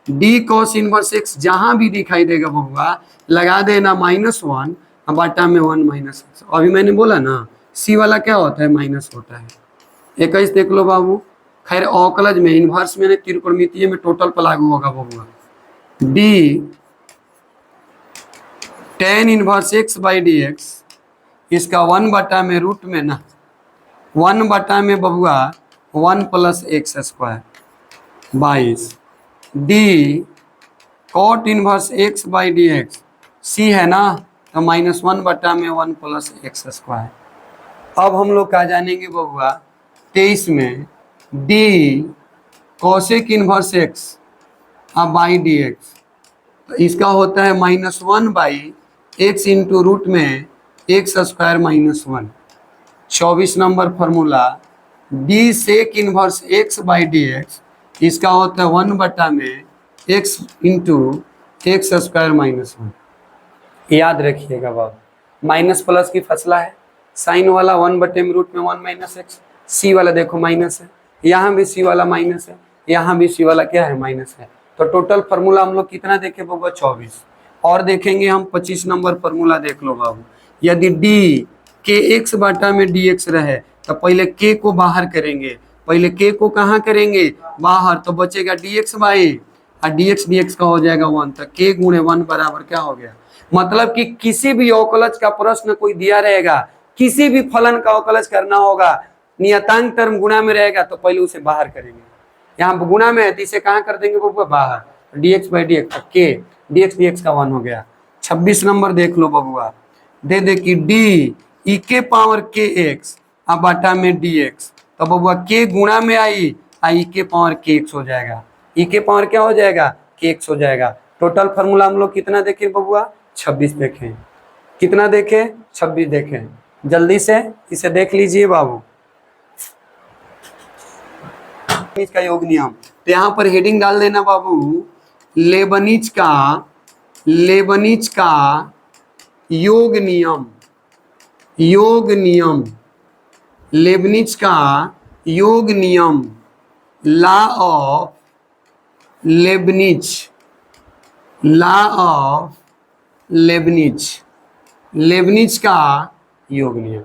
डी कॉस इनवर्स एक्स, जहां भी दिखाई देगा बबुआ लगा देना -1 बटा में 1 - x। अभी मैंने बोला ना सी वाला क्या होता है माइनस होता है। 21 देख लो बाबू, खैर अवकलज में इनवर्स में त्रिकोणमितीय में टोटल पर लागू होगा बबुआ। D tan inverse x by D X, इसका 1 बटा में रूट में ना 1 बटा में बबुआ 1 + x²। 22 d cot inverse x by D x, c है ना तो -1 बटा में 1 + x²। अब हम लोग क्या जानेंगे बबुआ 23 में D cosec inverse x by D x, तो इसका होता है -1/x इंटू रूट में x² -1। 24 number formula D sec inverse x by D X, इसका होता है 1 बटा में x इंटू x² -1। याद रखिएगा बाबू, माइनस प्लस की फसला है, साइन वाला 1/√में 1 - x, सी वाला देखो माइनस है, यहाँ भी सी वाला माइनस है, यहाँ भी सी वाला क्या है माइनस है। तो टोटल फार्मूला हम लोग कितना देखे बबुआ 24। और देखेंगे हम 25 नंबर फार्मूला देख लो बाबू। यदि डी के एक्स बाटा में डी एक्स रहे तो पहले के को बाहर करेंगे, पहले के को कहाँ करेंगे बाहर, तो बचेगा डी एक्स बाई और डी एक्स का हो जाएगा 1, तो के गुणे 1 बराबर क्या हो गया। मतलब कि किसी भी अवकलज का प्रश्न कोई दिया रहेगा, किसी भी फलन का अवकलज करना होगा, नियतांक टर्म गुणा में रहेगा तो पहले उसे बाहर करेंगे। यहाँ गुणा में है तो इसे कहाँ कर देंगे बबुआ बाहर, dx बाई डी एक्स, के dx का 1 हो गया। 26 नंबर देख लो बबुआ, दे दे कि डी ई के पावर के एक्स अब बाटा में dx, तो बबुआ के गुणा में आई ई के पावर के एक्स हो जाएगा, ई के पावर क्या हो जाएगा के एक्स हो जाएगा। टोटल फार्मूला हम लोग कितना देखें बबुआ 26 देखें, कितना देखें 26 देखें। जल्दी से इसे देख लीजिए बाबू, का योग नियम। तो यहाँ पर हेडिंग डाल देना बाबू, लेबनिज का योग नियम, योग नियम, लेबनिज का योग नियम, law of Lebanese, law of Lebanese, Lebanese का योग नियम।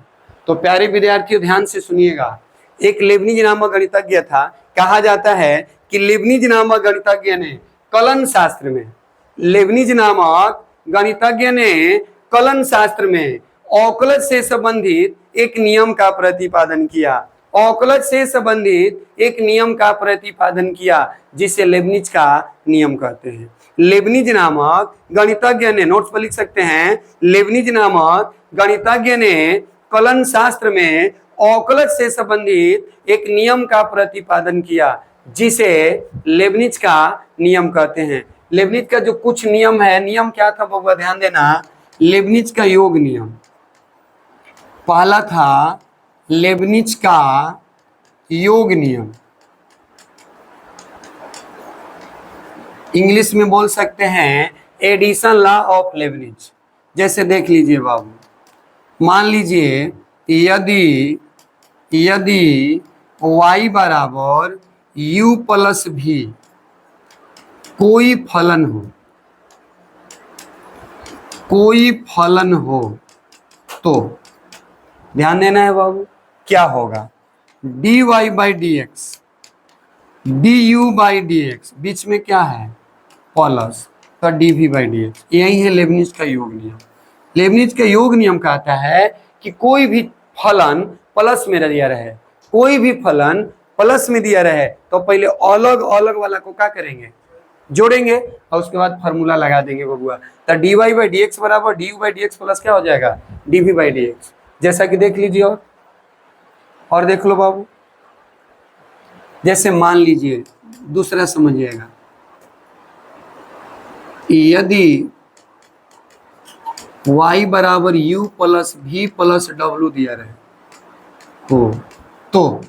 तो प्यारे विद्यार्थियों ध्यान से सुनिएगा, एक लेबनिज नामक गणितज्ञ था, कहा जाता है कि लेबनिज नामक गणितज्ञ ने कलन शास्त्र में, लेबनिज नामक गणितज्ञ ने कलन शास्त्र में अवकलज से संबंधित एक नियम का प्रतिपादन किया, अवकलज से संबंधित एक नियम का प्रतिपादन किया जिसे लेबनिज का नियम कहते हैं। लेबनिज नामक गणितज्ञ ने, नोट्स पर लिख सकते हैं, लेबनिज नामक गणितज्ञ ने कलन शास्त्र में अवकलज से संबंधित एक नियम का प्रतिपादन किया जिसे लेबनिज का नियम कहते हैं। लेबनिज का जो कुछ नियम है, नियम क्या था बबुआ ध्यान देना, लेबनिज का योग नियम। पहला था लेबनिज का योग नियम, इंग्लिश में बोल सकते हैं एडिशन लॉ ऑफ लेबनिज। जैसे देख लीजिए बाबू, मान लीजिए यदि y बराबर u प्लस भी कोई फलन हो, कोई फलन हो तो ध्यान देना है बाबू क्या होगा, dy by D x, d you by D x, बीच में क्या है प्लस, तो dv बाई डी एक्स। यही है लेबनिज का योग नियम। लेबनिज का योग नियम कहता है कि कोई भी फलन प्लस में दिया रहे, कोई भी फलन प्लस में दिया रहे तो पहले अलग अलग वाला को क्या करेंगे जोड़ेंगे और उसके बाद फार्मूला लगा देंगे बबुआ। तो dy बाई डी एक्स बराबर du by D x plus क्या हो जाएगा dv बाई डी एक्स। जैसा कि देख लीजिए और देख लो बाबू, जैसे मान लीजिए दूसरा समझिएगा, यदि y बराबर u plus v plus w दिया रहे तो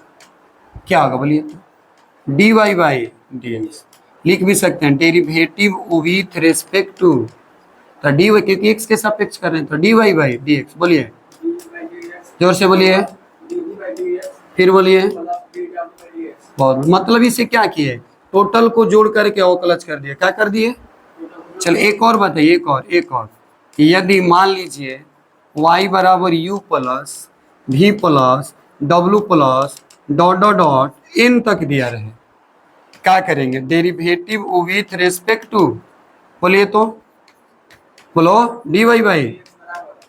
क्या होगा बोलिए, तो dy बाई डी एक्स। लिख भी सकते हैं डेरिवेटिव विथ रेस्पेक्ट टू, तो dy क्योंकि x के सापेक्ष कर रहे हैं तो dy बाई डी एक्स। बोलिए जोर से बोलिए, फिर बोलिए, बहुत मतलब इसे क्या किए, टोटल को जोड़ करके अवकलज कर दिए, क्या कर दिए। चल एक और बताइए, एक और यदि मान लीजिए y बराबर u plus v plus w plus dot dot dot n तक दिया रहे, क्या करेंगे डेरिवेटिव विथ रेस्पेक्ट टू, बोलिए तो बोलो dy बाई,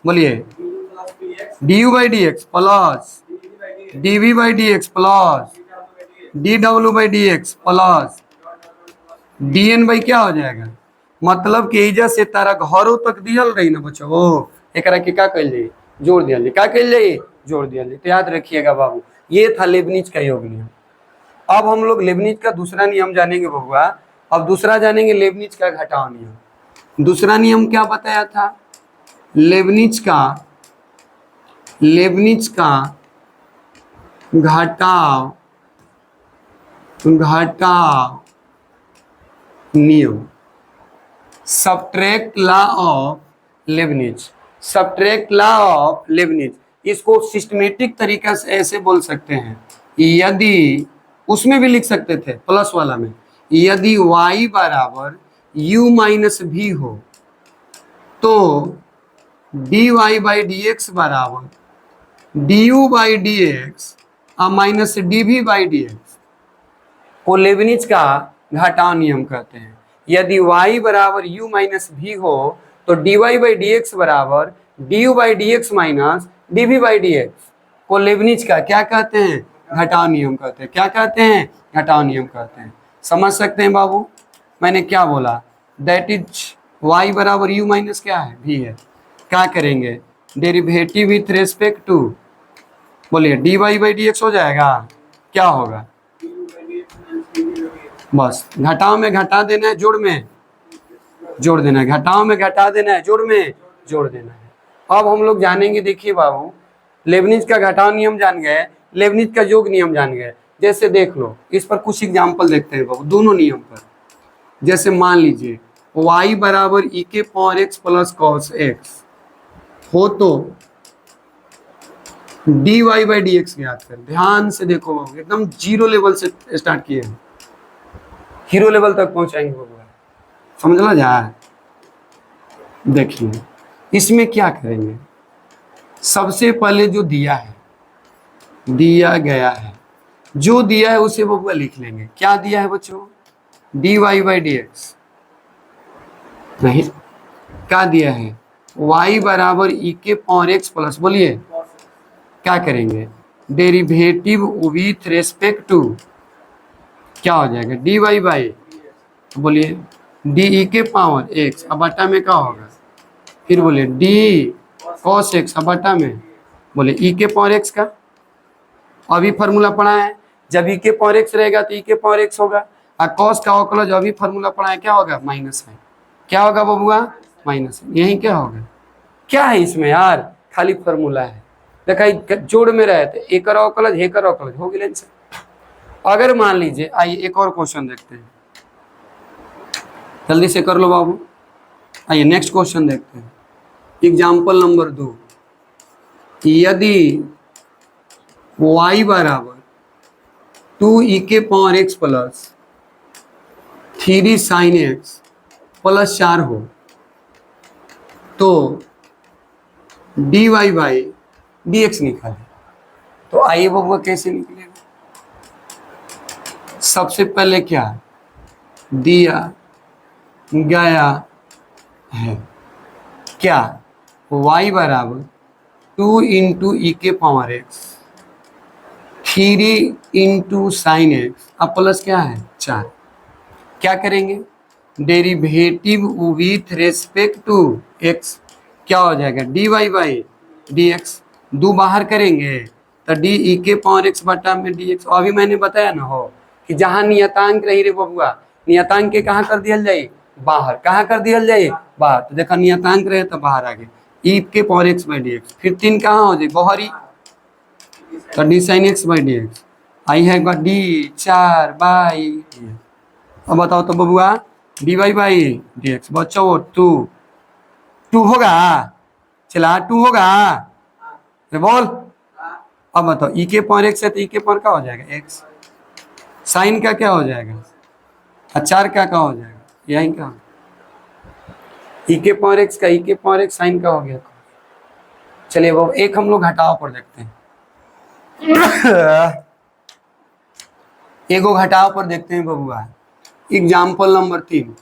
बोलिए du by D x plus dv by D x plus dw by D x plus dn by क्या हो जाएगा। मतलब कि एजा से तारा घरों तक दियल रही ना बच्चों, वो एक के क्या कल जाए जोड़ दिया, क्या कल जाए जोड़ दिया। तो याद रखिएगा बाबू, ये था लेबनिज का योग नियम। अब हम लोग लेबनिज का दूसरा नियम जानेंगे बबुआ। अब दूसरा जानेंगे लेबनिज का घटाव नियम। दूसरा नियम क्या बताया था, लेबनिज का घटाव नियम, subtract law of Lebanese, subtract law of Lebanese. इसको सिस्टमेटिक तरीका से ऐसे बोल सकते हैं, यदि उसमें भी लिख सकते थे प्लस वाला में, यदि y बराबर u माइनस भी हो तो dy बाई डी एक्स बराबर du by D x minus dv by D x को लेबनिज का घटाव नियम कहते हैं। यदि y बराबर u माइनस भी हो तो dy बाई डी एक्स बराबर du by D x minus dv by D x को लेबनिज का क्या कहते हैं, घटाव नियम कहते हैं। क्या कहते हैं, घटाव नियम कहते हैं। समझ सकते हैं बाबू, मैंने क्या बोला, दैट इज y बराबर u माइनस क्या है, भी है। क्या करेंगे, डेरिवेटिव विथ रेस्पेक्ट टू, बोलिए dy बाई डी एक्स हो जाएगा, क्या होगा, बस घटाव में घटा देना है, जोड़ में जोड़ देना है, घटाव में घटा देना है, जोड़ में जोड़ देना है। अब हम लोग जानेंगे, देखिए बाबू, लेबनिज का घटाव नियम जान गए, लेबनिज का योग नियम जान गए। जैसे देख लो, इस पर कुछ एग्जाम्पल देखते हैं बाबू, दोनों नियम पर। जैसे मान लीजिए y बराबर ई के power x plus cos x हो तो dy बाई डी एक्स याद कर। ध्यान से देखो बाबू, एकदम जीरो लेवल से स्टार्ट किए हैं, हीरो लेवल तक पहुंचाएंगे बाबू, समझना जाए। देखिए इसमें क्या करेंगे, सबसे पहले जो दिया है, दिया गया है, जो दिया है उसे बबुआ लिख लेंगे। क्या दिया है बच्चों, dy बाई डी एक्स, नहीं क्या दिया है, y बराबर ई के पावर एक्स प्लस, बोलिए क्या करेंगे, डेरिवेटिव विथ रेस्पेक्ट टू क्या हो जाएगा, dy बाई, बोलिए डी ई के पावर एक्स, अब बटा में क्या होगा, फिर बोलिए डी कॉस एक्स, अब बटा में बोले ई के पावर एक्स का। अभी फार्मूला पढ़ा है, जब ई के पावर एक्स रहेगा तो ई के पावर एक्स होगा, और कॉस का अवकल जो अभी फार्मूला पढ़ा है क्या होगा, माइनस है। क्या होगा बबुआ, माइनस है। यही क्या होगा, क्या है इसमें यार, खाली फार्मूला है। देखा जोड़ में रहे थे, एक अवकल एक अवकल हो गया। अगर मान लीजिए, आइए एक और क्वेश्चन देखते हैं, जल्दी से कर लो बाबू। आइए नेक्स्ट क्वेश्चन देखते हैं, एग्जाम्पल नंबर 2। यदि y बराबर 2e के power x plus 3 sine x plus 4 हो तो dy बाई डी एक्स निकले। तो आइए बबुआ कैसे निकलेगा, सबसे पहले क्या दिया गया है, क्या y बराबर 2 इंटू ई के power X 3 into sine X अब प्लस क्या है 4। क्या करेंगे, derivative with respect to X क्या हो जाएगा, dy बाई डी एक्स। दो बाहर करेंगे तो डी ई के पावर एक्स बटा में डी एक्स। अभी मैंने बताया ना हो कि जहाँ नियतांक रही रे बबुआ, नियतांक के कहाँ कर दिया जाए, बाहर। कहाँ कर दिया जाए, बाहर। तो देखा नियतांक रहे तो बाहर आ गए, ई के power x by D x. फिर 3 कहाँ हो जाए, बाहरी, तो d sine x by D x. आई है एक बार डी 4 बाई। अब बताओ तो बबुआ, D Y by D X बच्चों 2 होगा, चला 2 होगा, बोल। अब बताओ ई के पावर एक्स है तो ई के पावर का हो जाएगा एक्स, साइन का क्या हो जाएगा, और 4 का क्या हो जाएगा, यही का ई के पावर एक्स का ई के पावर एक्स साइन का हो गया। चलिए वो एक हम लोग घटाव पर देखते हैं, एगो घटाव पर देखते हैं बबुआ। Example number 3।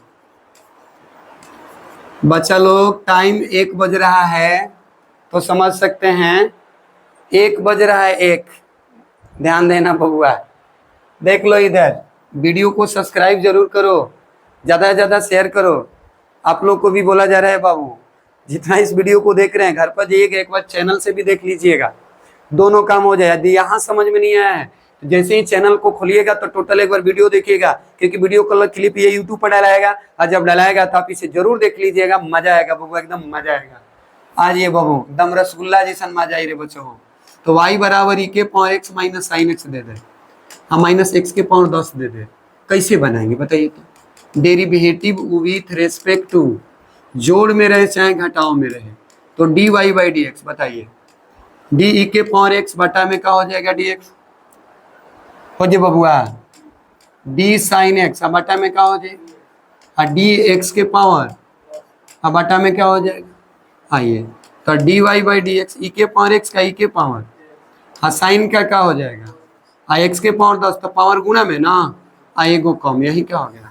बच्चा लोग टाइम 1 बज रहा है तो समझ सकते हैं, 1 बज रहा है 1। ध्यान देना बबुआ, देख लो इधर, वीडियो को सब्सक्राइब जरूर करो, ज़्यादा से ज़्यादा शेयर करो। आप लोग को भी बोला जा रहा है बाबू, जितना इस वीडियो को देख रहे हैं घर पर जाइएगा एक बार चैनल से भी देख लीजिएगा, दोनों काम हो जाए। यदि यहाँ समझ में नहीं आया है तो जैसे ही चैनल को खोलिएगा तो टोटल एक बार वीडियो देखिएगा, क्योंकि वीडियो का क्लिप ये यूट्यूब पर डालाएगा, और जब डालाएगा तो आप इसे जरूर देख लीजिएगा, मजा आएगा बबू, एकदम मजा आएगा। आज ये बबू एकदम रसगुल्ला जैसा मजा आई रे बच्चों हो। तो y बराबर ई के power x minus sine x दे दे, हम माइनस एक्स के पावर 10 दे दे। कैसे बनाएंगे बताइए तो, डेरिवेटिव विथ रेस्पेक्ट टू, जोड़ में रहे चाहे घटाव में रहे, तो dy बाई डी एक्स। बताइए डी ई के पावर एक्स बटा में क्या हो जाएगा डी एक्स हो जाए बबुआ, डी साइन एक्स अब बटा में क्या हो जाएगा, और डी एक्स के पावर अब बटा में क्या हो जाएगा, आइए तो D Y by D x, e के पावर एक्स का ई के पावर, हाँ साइन का क्या हो जाएगा, आ एक्स के पावर 10 तो पावर गुना में ना, आ एगो कम, यही क्या हो गया।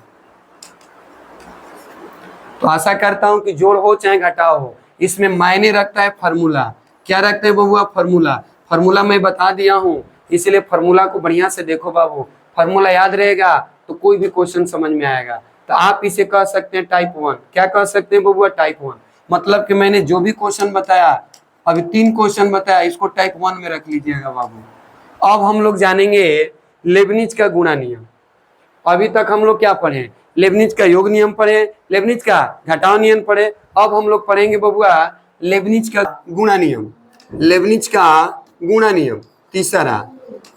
तो आशा करता हूं कि जोड़ हो चाहे घटाव हो, इसमें मायने रखता है फार्मूला। क्या रखते हैं बबुआ, फार्मूला। फार्मूला मैं बता दिया हूं, इसलिए फार्मूला को बढ़िया से देखो बाबू, फार्मूला याद रहेगा तो कोई भी क्वेश्चन समझ में आएगा। तो आप इसे कह सकते हैं टाइप 1। क्या कह सकते हैं बबुआ, टाइप 1। मतलब कि मैंने जो भी क्वेश्चन बताया, अभी 3 क्वेश्चन बताया, इसको टाइप 1 में रख लीजिएगा बाबू। अब हम लोग जानेंगे लेबनिज का गुणा नियम। अभी तक हम लोग क्या पढ़े, लेबनिज का योग नियम पढ़े, लेबनिज का घटाव नियम पढ़े। अब हम लोग पढ़ेंगे बबुआ लेबनिज का गुणा नियम, लेबनिज का गुणा नियम। तीसरा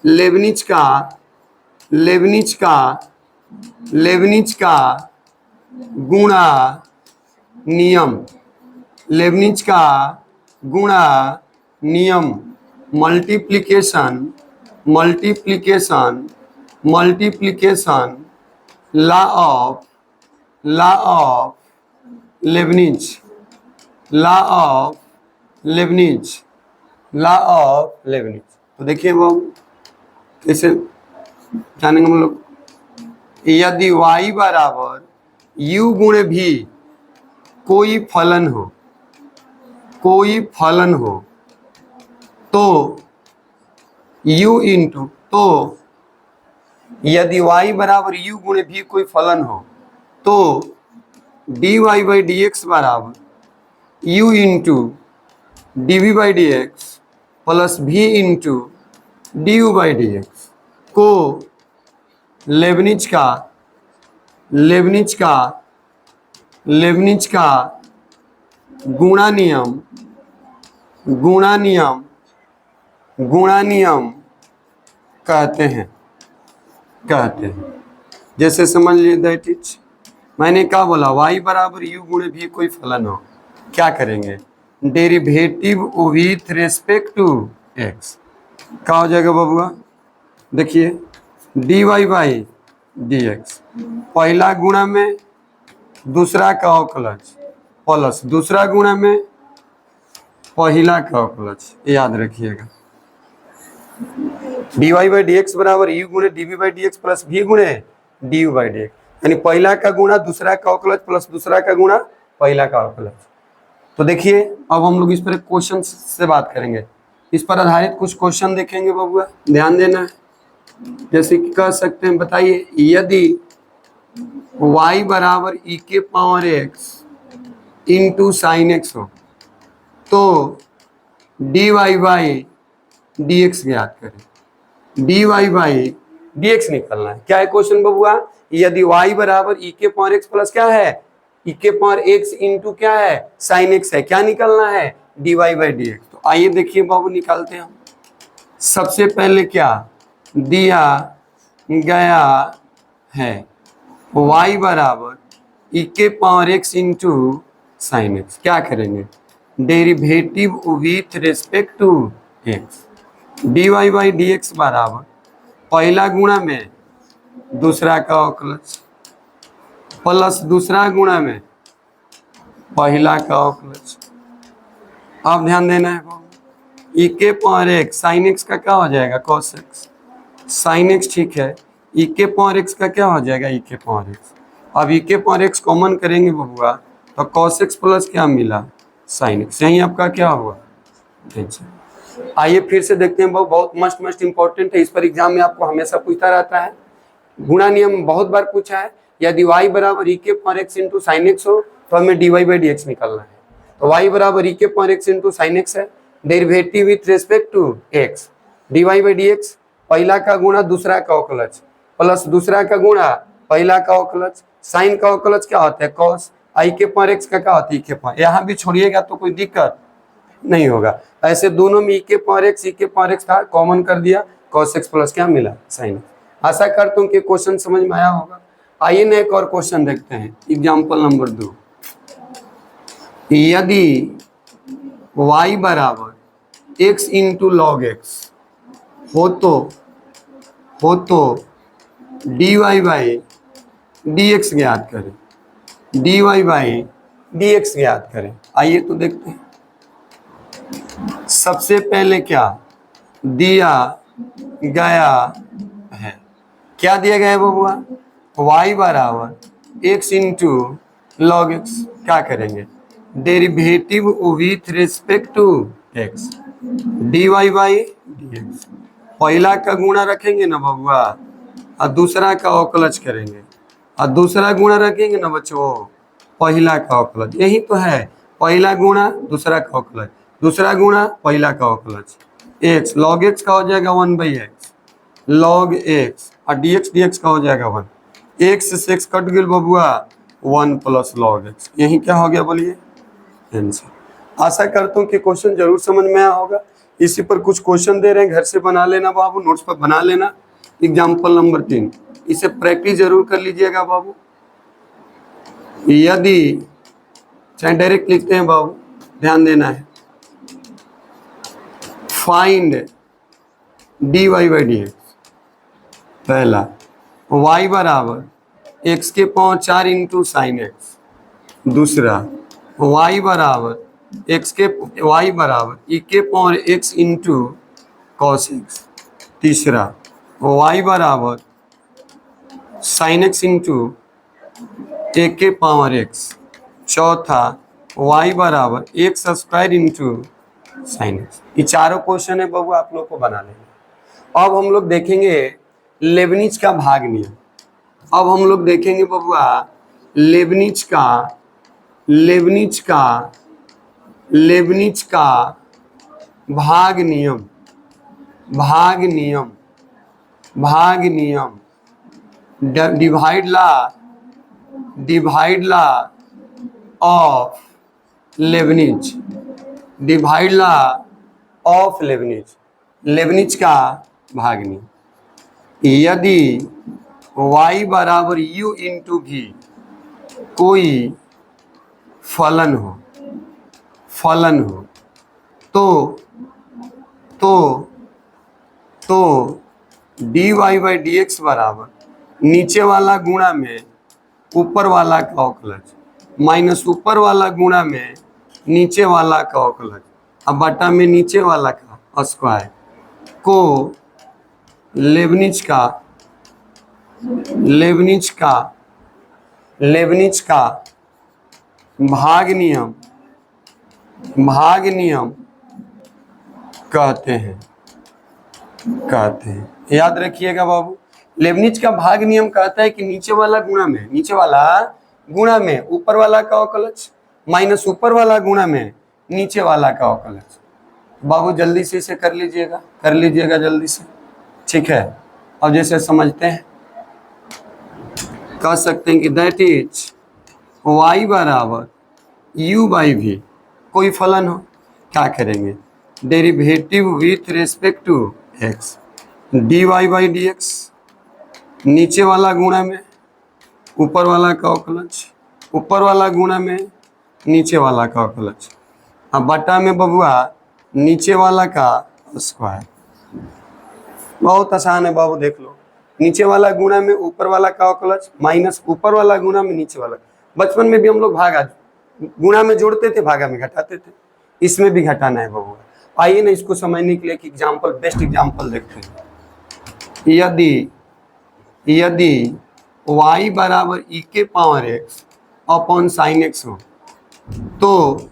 लेबनिज का लेबनिज का लेबनिज का गुणा नियम, लेबनिज का गुणा नियम, multiplication multiplication multiplication law of Lebanese, law of Lebanese, law of Lebanese. तो देखिए वो कैसे जानेंगे हम लोग। यदि y बराबर u गुणे भी कोई फलन हो, कोई फलन हो, तो u इंटू, तो यदि y बराबर u गुणे भी कोई फलन हो तो dy बाई डी एक्स बराबर u into d we by D x plus v into d you by D x को लेबनिज का लेबनिज का लेबनिज का गुणा नियम गुणा नियम गुणा नियम कहते हैं, कहते हैं। जैसे समझ लीजिए दैट इज, मैंने क्या बोला, y बराबर u गुणे भी कोई फलन हो, क्या करेंगे, derivative with respect to x। क्या हो जाएगा बबुआ, देखिए dy बाई डी एक्स, पहला गुणा में दूसरा का अवकलज प्लस दूसरा गुणा में पहला का अवकलज, याद रखिएगा। dy बाई डी एक्स बराबर u गुणे D we by D x plus V गुणे D you by D X, यानी पहला का गुणा दूसरा का अवकलज प्लस दूसरा का गुणा पहला का अवकलज। तो देखिए अब हम लोग इस पर क्वेश्चन से बात करेंगे, इस पर आधारित कुछ क्वेश्चन देखेंगे बबुआ, ध्यान देना है। जैसे कि कह सकते हैं, बताइए यदि y बराबर ई के power x into sine x हो तो D Y by D x ज्ञात करें। D Y by D X निकलना है। क्या है क्वेश्चन बबुआ, यदि y बराबर ई के पावर एक्स प्लस क्या है, ई के पावर एक्स इंटू क्या है, साइन एक्स है, क्या निकलना है, d Y by D x. तो आइए देखिए बाबू निकालते हैं हम। सबसे पहले क्या दिया गया है, y बराबर ई के power x into sine x, क्या करेंगे, derivative with respect to x, d Y by D x बराबर पहला गुणा में दूसरा का अवकलज प्लस दूसरा गुणा में पहला का अवकलज। अब ध्यान देना है, ई के पावर एक्स साइन एक्स का क्या हो जाएगा, कॉस एक्स, साइन एक्स ठीक है, ई के पावर एक्स का क्या हो जाएगा, ई के पावर एक्स। अब ई के पावर एक्स कॉमन करेंगे बबुआ तो कॉस एक्स प्लस क्या मिला, साइन एक्स, यही आपका क्या हुआ टेंशन। आइए फिर से देखते हैं, बहुत मस्ट इंपॉर्टेंट है, इस पर एग्जाम में आपको हमेशा पूछता रहता है। गुणा नियम बहुत बार पूछा है, यदि y बराबर ई के power x into sine x हो तो हमें d Y by D x निकालना है। तो y बराबर ई के power x into sine x है, derivative with respect to x, d Y by D x पहला का गुणा दूसरा का अवकलज प्लस दूसरा का गुणा पहला का अवकलज, साइन का अवकलज क्या होता है कॉस, आई के पावर एक्स का क्या होता है ई के पावर, यहाँ भी छोड़िएगा तो कोई दिक्कत नहीं होगा। ऐसे दोनों में ई के पावर एक्स था, कॉमन कर दिया, कॉस एक्स प्लस क्या मिला, साइन। आशा करता हूँ कि क्वेश्चन समझ में आया होगा। आइए ना एक और क्वेश्चन देखते हैं, एग्जाम्पल नंबर 2। यदि y बराबर एक्स इंटू लॉग एक्स हो तो D Y by D x ज्ञात करें, D Y by D x ज्ञात करें। आइए तो देखते हैं। सबसे पहले क्या दिया गया है, क्या दिया गया है बबुआ, y बराबर एक्स इंटू लॉग एक्स। क्या करेंगे, derivative with respect to x, d Y by D x. पहला का गुणा रखेंगे ना बबुआ और दूसरा का अवकलज करेंगे, और दूसरा गुणा रखेंगे ना बच्चों पहला का अवकलज। यही तो है, पहला गुणा दूसरा का अवकलज, दूसरा गुणा पहला का अवकलज। एक्स लॉग एक्स का हो जाएगा 1/x लॉग एक्स, और डी एक्स का हो जाएगा 1। एक्स से एक्स कट गया बबुआ 1 प्लस लॉग एक्स। यही क्या हो गया बोलिए आंसर। आशा करता हूँ कि क्वेश्चन जरूर समझ में आया होगा। इसी पर कुछ क्वेश्चन दे रहे हैं, घर से बना लेना बाबू, नोट्स पर बना लेना। एग्जाम्पल नंबर 3, इसे प्रैक्टिस जरूर कर लीजिएगा बाबू। यदि चाहे डायरेक्ट लिखते हैं बाबू, ध्यान देना है। Find d Y by D x, पहला y बराबर एक्स के पावर 4 इंटू साइन एक्स, दूसरा y बराबर y बराबर ई के power x into cos x, तीसरा y बराबर साइन एक्स इंटू ए के पावर एक्स, चौथा y बराबर x square into sine x. ये चारों क्वेश्चन है बाबू, आप लोग को बना लेंगे। अब हम लोग देखेंगे लेबनिज का भाग नियम। अब हम लोग देखेंगे बबुआ लेबनिज का भाग नियम, divide La of Lebanese, Lebanese का भाग नियम। यदि y बराबर u इंटू भी कोई फलन हो तो D Y by D x बराबर नीचे वाला गुणा में ऊपर वाला का अवकलज माइनस ऊपर वाला गुणा में नीचे वाला का अवकलज अब बटा में नीचे वाला का स्क्वायर को लेबनिज का भाग नियम कहते हैं। याद रखिएगा बाबू, लेबनिज का भाग नियम कहता है कि नीचे वाला गुणा में ऊपर वाला का अवकलज माइनस ऊपर वाला गुणा में नीचे वाला का अवकलज। बाबू जल्दी से इसे कर लीजिएगा जल्दी से, ठीक है। अब जैसे समझते हैं, कह सकते हैं कि दैट इज y बराबर u बाई भी कोई फलन हो, क्या करेंगे, derivative with respect to x d Y by D x, नीचे वाला गुणा में ऊपर वाला का अवकलज, ऊपर वाला गुणा में नीचे वाला का अवकलज, अब बटा में बबुआ नीचे वाला का स्क्वायर। बहुत आसान है बाबू, देख लो, नीचे वाला गुणा में ऊपर वाला का अवकलज माइनस ऊपर वाला गुणा में नीचे वाला। बचपन में भी हम लोग भागा गुणा में जोड़ते थे, भागा में घटाते थे, इसमें भी घटाना है बबुआ। आइए ना इसको समझने के लिए एक एग्जाम्पल, बेस्ट एग्जाम्पल देखते हैं। यदि y बराबर ई के power x upon sine x हो तो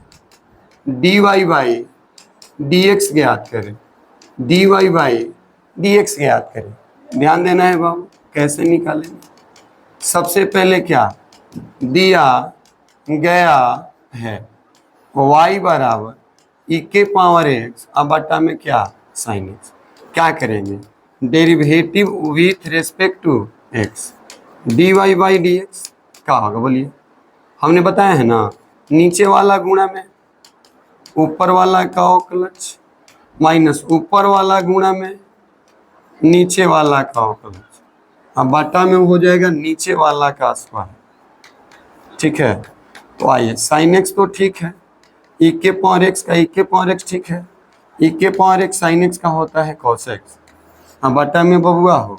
D Y by D x ज्ञात करें, D Y by D x ज्ञात करें। ध्यान देना है बाबू, कैसे निकालेंगे। सबसे पहले क्या दिया गया है y बराबर ई के पावर एक्स अब बटा में क्या साइन एक्स, क्या करेंगे, derivative with respect to x d Y by D x. क्या होगा बोलिए, हमने बताया है ना, नीचे वाला गुणा में ऊपर वाला का अवकलज माइनस ऊपर वाला गुणा में नीचे वाला का अवकलज, अब बटा में हो जाएगा नीचे वाला का स्क्वायर, ठीक है। तो आइए साइन एक्स तो ठीक है, ई के पावर एक्स का ई के पावर एक्स ठीक है, ई के पावर एक्स साइन एक्स का होता है कॉस एक्स, हाँ बटा में बबुआ हो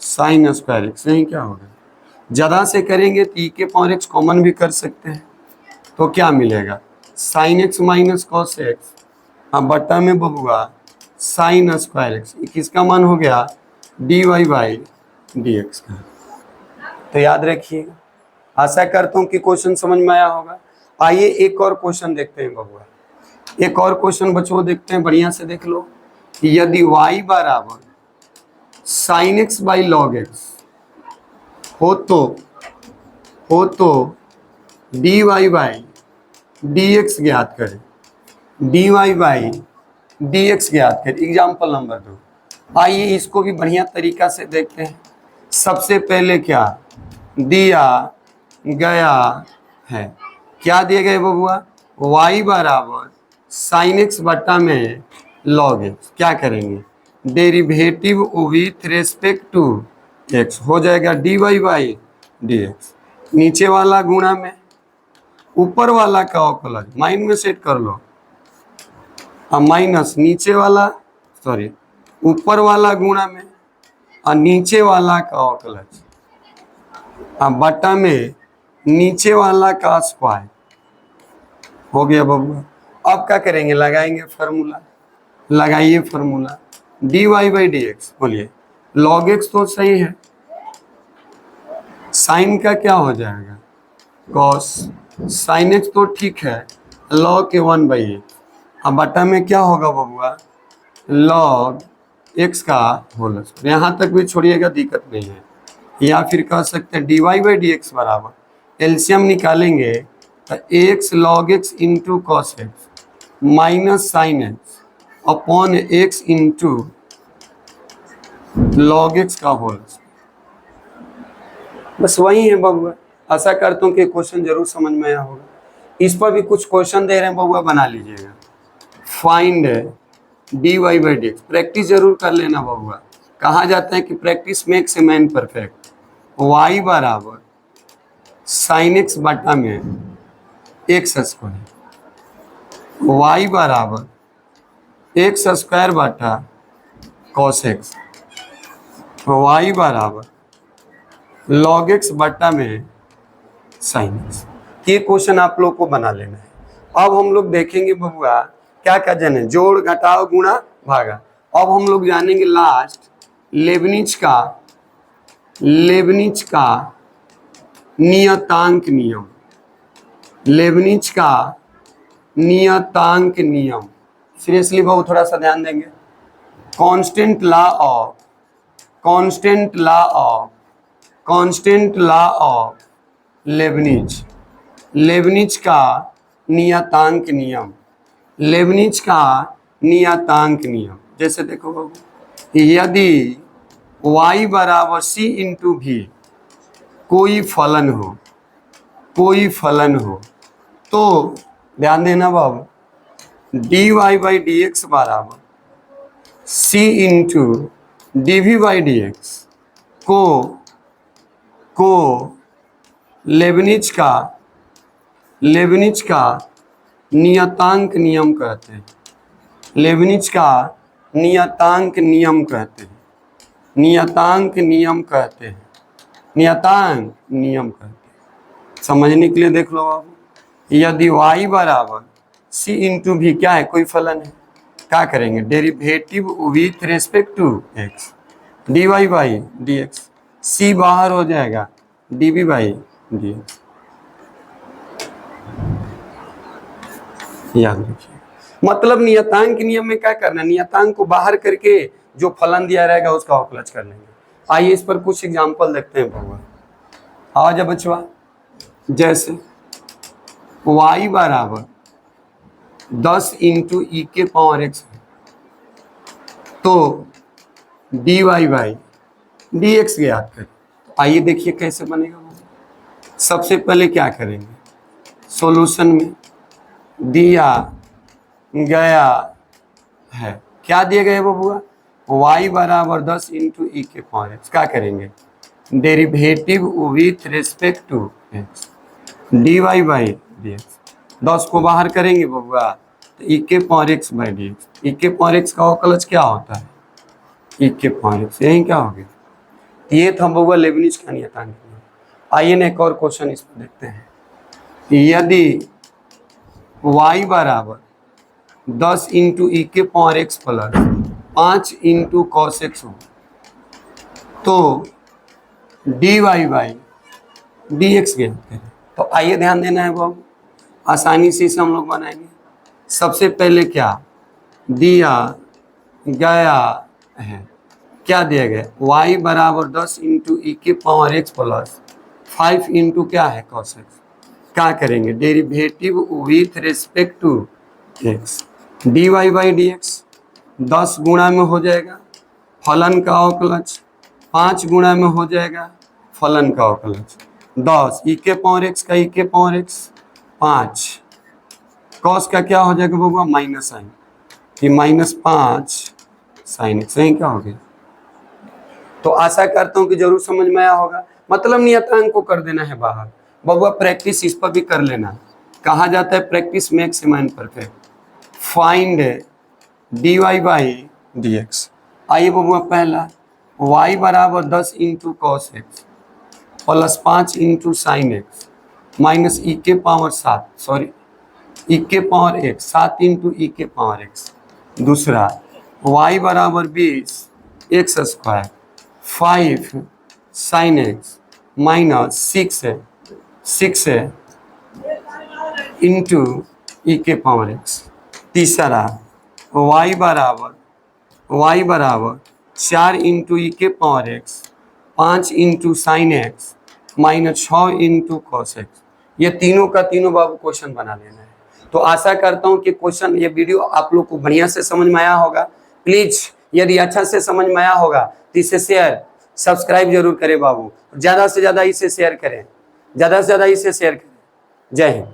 साइन स्क्वायर एक्स, यही क्या होगा, ज़्यादा से करेंगे तो ई के पावर एक्स कॉमन भी कर सकते हैं, तो क्या मिलेगा sign x minus cos x, हाँ बटा में बबुआ साइन स्क्वायर एक्स, किसका मान हो गया d Y by D x का। तो याद रखिएगा, आशा करता हूँ कि क्वेश्चन समझ में आया होगा। आइए एक और क्वेश्चन देखते हैं बबुआ, एक और क्वेश्चन बच्चों देखते हैं, बढ़िया से देख लो कि यदि y बराबर sine x by log x हो तो D Y by D x ज्ञात करें, D Y by D x ज्ञात करें। एग्जाम्पल नंबर 2, आइए इसको भी बढ़िया तरीका से देखते हैं। सबसे पहले क्या दिया गया है, क्या दिए गए बबुआ y बराबर साइन एक्स बट्टा में लॉग एक्स, क्या करेंगे derivative with respect to x हो जाएगा d Y by D x, नीचे वाला गुणा में ऊपर वाला का अवकलन, माइंड में सेट कर लो, माइनस नीचे वाला सॉरी ऊपर वाला गुणा में और नीचे वाला का अवकलन, बटा में नीचे वाला का स्क्वायर हो गया बबुआ। अब क्या करेंगे लगाएंगे फार्मूला, लगाइए formula d Y by D x, बोलिए लॉग एक्स तो सही है, साइन का क्या हो जाएगा कॉस, साइन एक्स तो ठीक है, लॉग के 1/8, अब बटा में क्या होगा बबुआ लॉग एक्स का होल स्क्वायर, यहाँ तक भी छोड़िएगा दिक्कत नहीं है, या फिर कह सकते हैं d Y by D x बराबर एलसीएम निकालेंगे तो x log x into cos x minus sine x upon x into log x का होल, बस वही है बबुआ। आशा करता हूँ कि क्वेश्चन जरूर समझ में आया होगा। इस पर भी कुछ क्वेश्चन दे रहे हैं बबुआ, बना लीजिएगा। Find d Y by D x, practice जरूर कर लेना बबुआ, कहा जाता है कि practice makes a man perfect. y बराबर साइन एक्स बटा में एक्स स्क्वायर, y बराबर एक्स स्क्वायर बटा कॉस एक्स, y बराबर लॉग एक्स बटा में साइन एक्स। ये क्वेश्चन आप लोग को बना लेना है। अब हम लोग देखेंगे बबुआ क्या क्या जाने, जोड़ घटाओ गुणा भागा। अब हम लोग जानेंगे लास्ट लेबनिज का नियतांक नियम, लेबनिज का नियतांक नियम। सीरियसली बहु थोड़ा सा ध्यान देंगे। Constant law of Lebanese, Lebanese का नियतांक नियम, लेबनिज का नियतांक नियम। जैसे देखो बाबू, यदि y बराबर c इंटू भी कोई फलन हो तो ध्यान देना बाबू d Y by D x बराबर c into d we by D x को लेबनिज का नियतांक नियम कहते हैं, लेबनिज का नियतांक नियम कहते हैं, नियतांक नियम कहते हैं, नियतांक नियम कहते हैं। समझने के लिए देख लो आप, यदि y बराबर c इंटू भी क्या है कोई फलन है, क्या करेंगे derivative with respect to x d Y by D x, c बाहर हो जाएगा d we by D x. याद रखिए, मतलब नियतांक नियम में क्या करना है, नियतांक को बाहर करके जो फलन दिया रहेगा उसका अवकलज कर लेंगे। आइए इस पर कुछ एग्जांपल देखते हैं भगवान। आ जा बचवा, जैसे y बराबर 10 इंटू ई के पावर एक्स तो D Y by D x ज्ञात करें। आइए देखिए कैसे बनेगा। सबसे पहले क्या करेंगे, सॉल्यूशन में दिया गया है, क्या दिए गए बबुआ y बराबर 10 इंटू ई के पावर एक्स, क्या करेंगे derivative with respect to x d Y by D x. 10 को बाहर करेंगे बबुआ तो ई के power x by D x, e के पावर एक्स का अवकलज क्या होता है, ई के पावर एक्स, यही क्या हो गया। ये था बउआ लेबनिज का नियतांक। आइए ना एक और क्वेश्चन इस पर देखते हैं। यदि y बराबर 10 इंटू ई के power x plus 5 into cos x हो तो D Y by D x ज्ञात करें। तो आइए ध्यान देना है बाबू, आसानी से इसे हम लोग बनाएंगे। सबसे पहले क्या दिया गया है, क्या दिया गया, y बराबर 10 इंटू ई के पावर एक्स प्लस 5 इंटू क्या है कॉस एक्स। क्या करेंगे, derivative with respect to x, d Y by D x 10 गुणा में हो जाएगा फलन का अवकलज, 5 गुणा में हो जाएगा फलन का अवकलज, 10 ई के पावर एक्स का ई के पावर एक्स 5, कॉस का क्या हो जाएगा बबुआ माइनस साइन, कि -5 साइन एक्स, सही क्या हो गया। तो आशा करता हूँ कि जरूर समझ में आया होगा। मतलब नियतांक को कर देना है बाहर बबुआ, प्रैक्टिस इस पर भी कर लेना। कहा जाता है practice makes a man perfect. Find d Y by D x. आइए बबुआ पहला y बराबर 10 into cos x plus 5 into sine x minus e के पावर 7, सॉरी ई के पावर एक्स 7 इंटू ई के पावर एक्स। दूसरा y बराबर 20 x square 5 sine x minus 6 into ई के पावर एक्स। तीसरा y बराबर 4 इंटू ई के power x 5 into sine x minus 6 into cos x. ये तीनों का तीनों बाबू क्वेश्चन बना लेना है। तो आशा करता हूँ कि क्वेश्चन ये वीडियो आप लोग को बढ़िया से समझ में आया होगा। प्लीज यदि अच्छा से समझ में आया होगा तो इसे शेयर सब्सक्राइब जरूर करें बाबू, ज़्यादा से ज़्यादा इसे शेयर करें, ज़्यादा से ज़्यादा इसे शेयर करें। जय हिंद।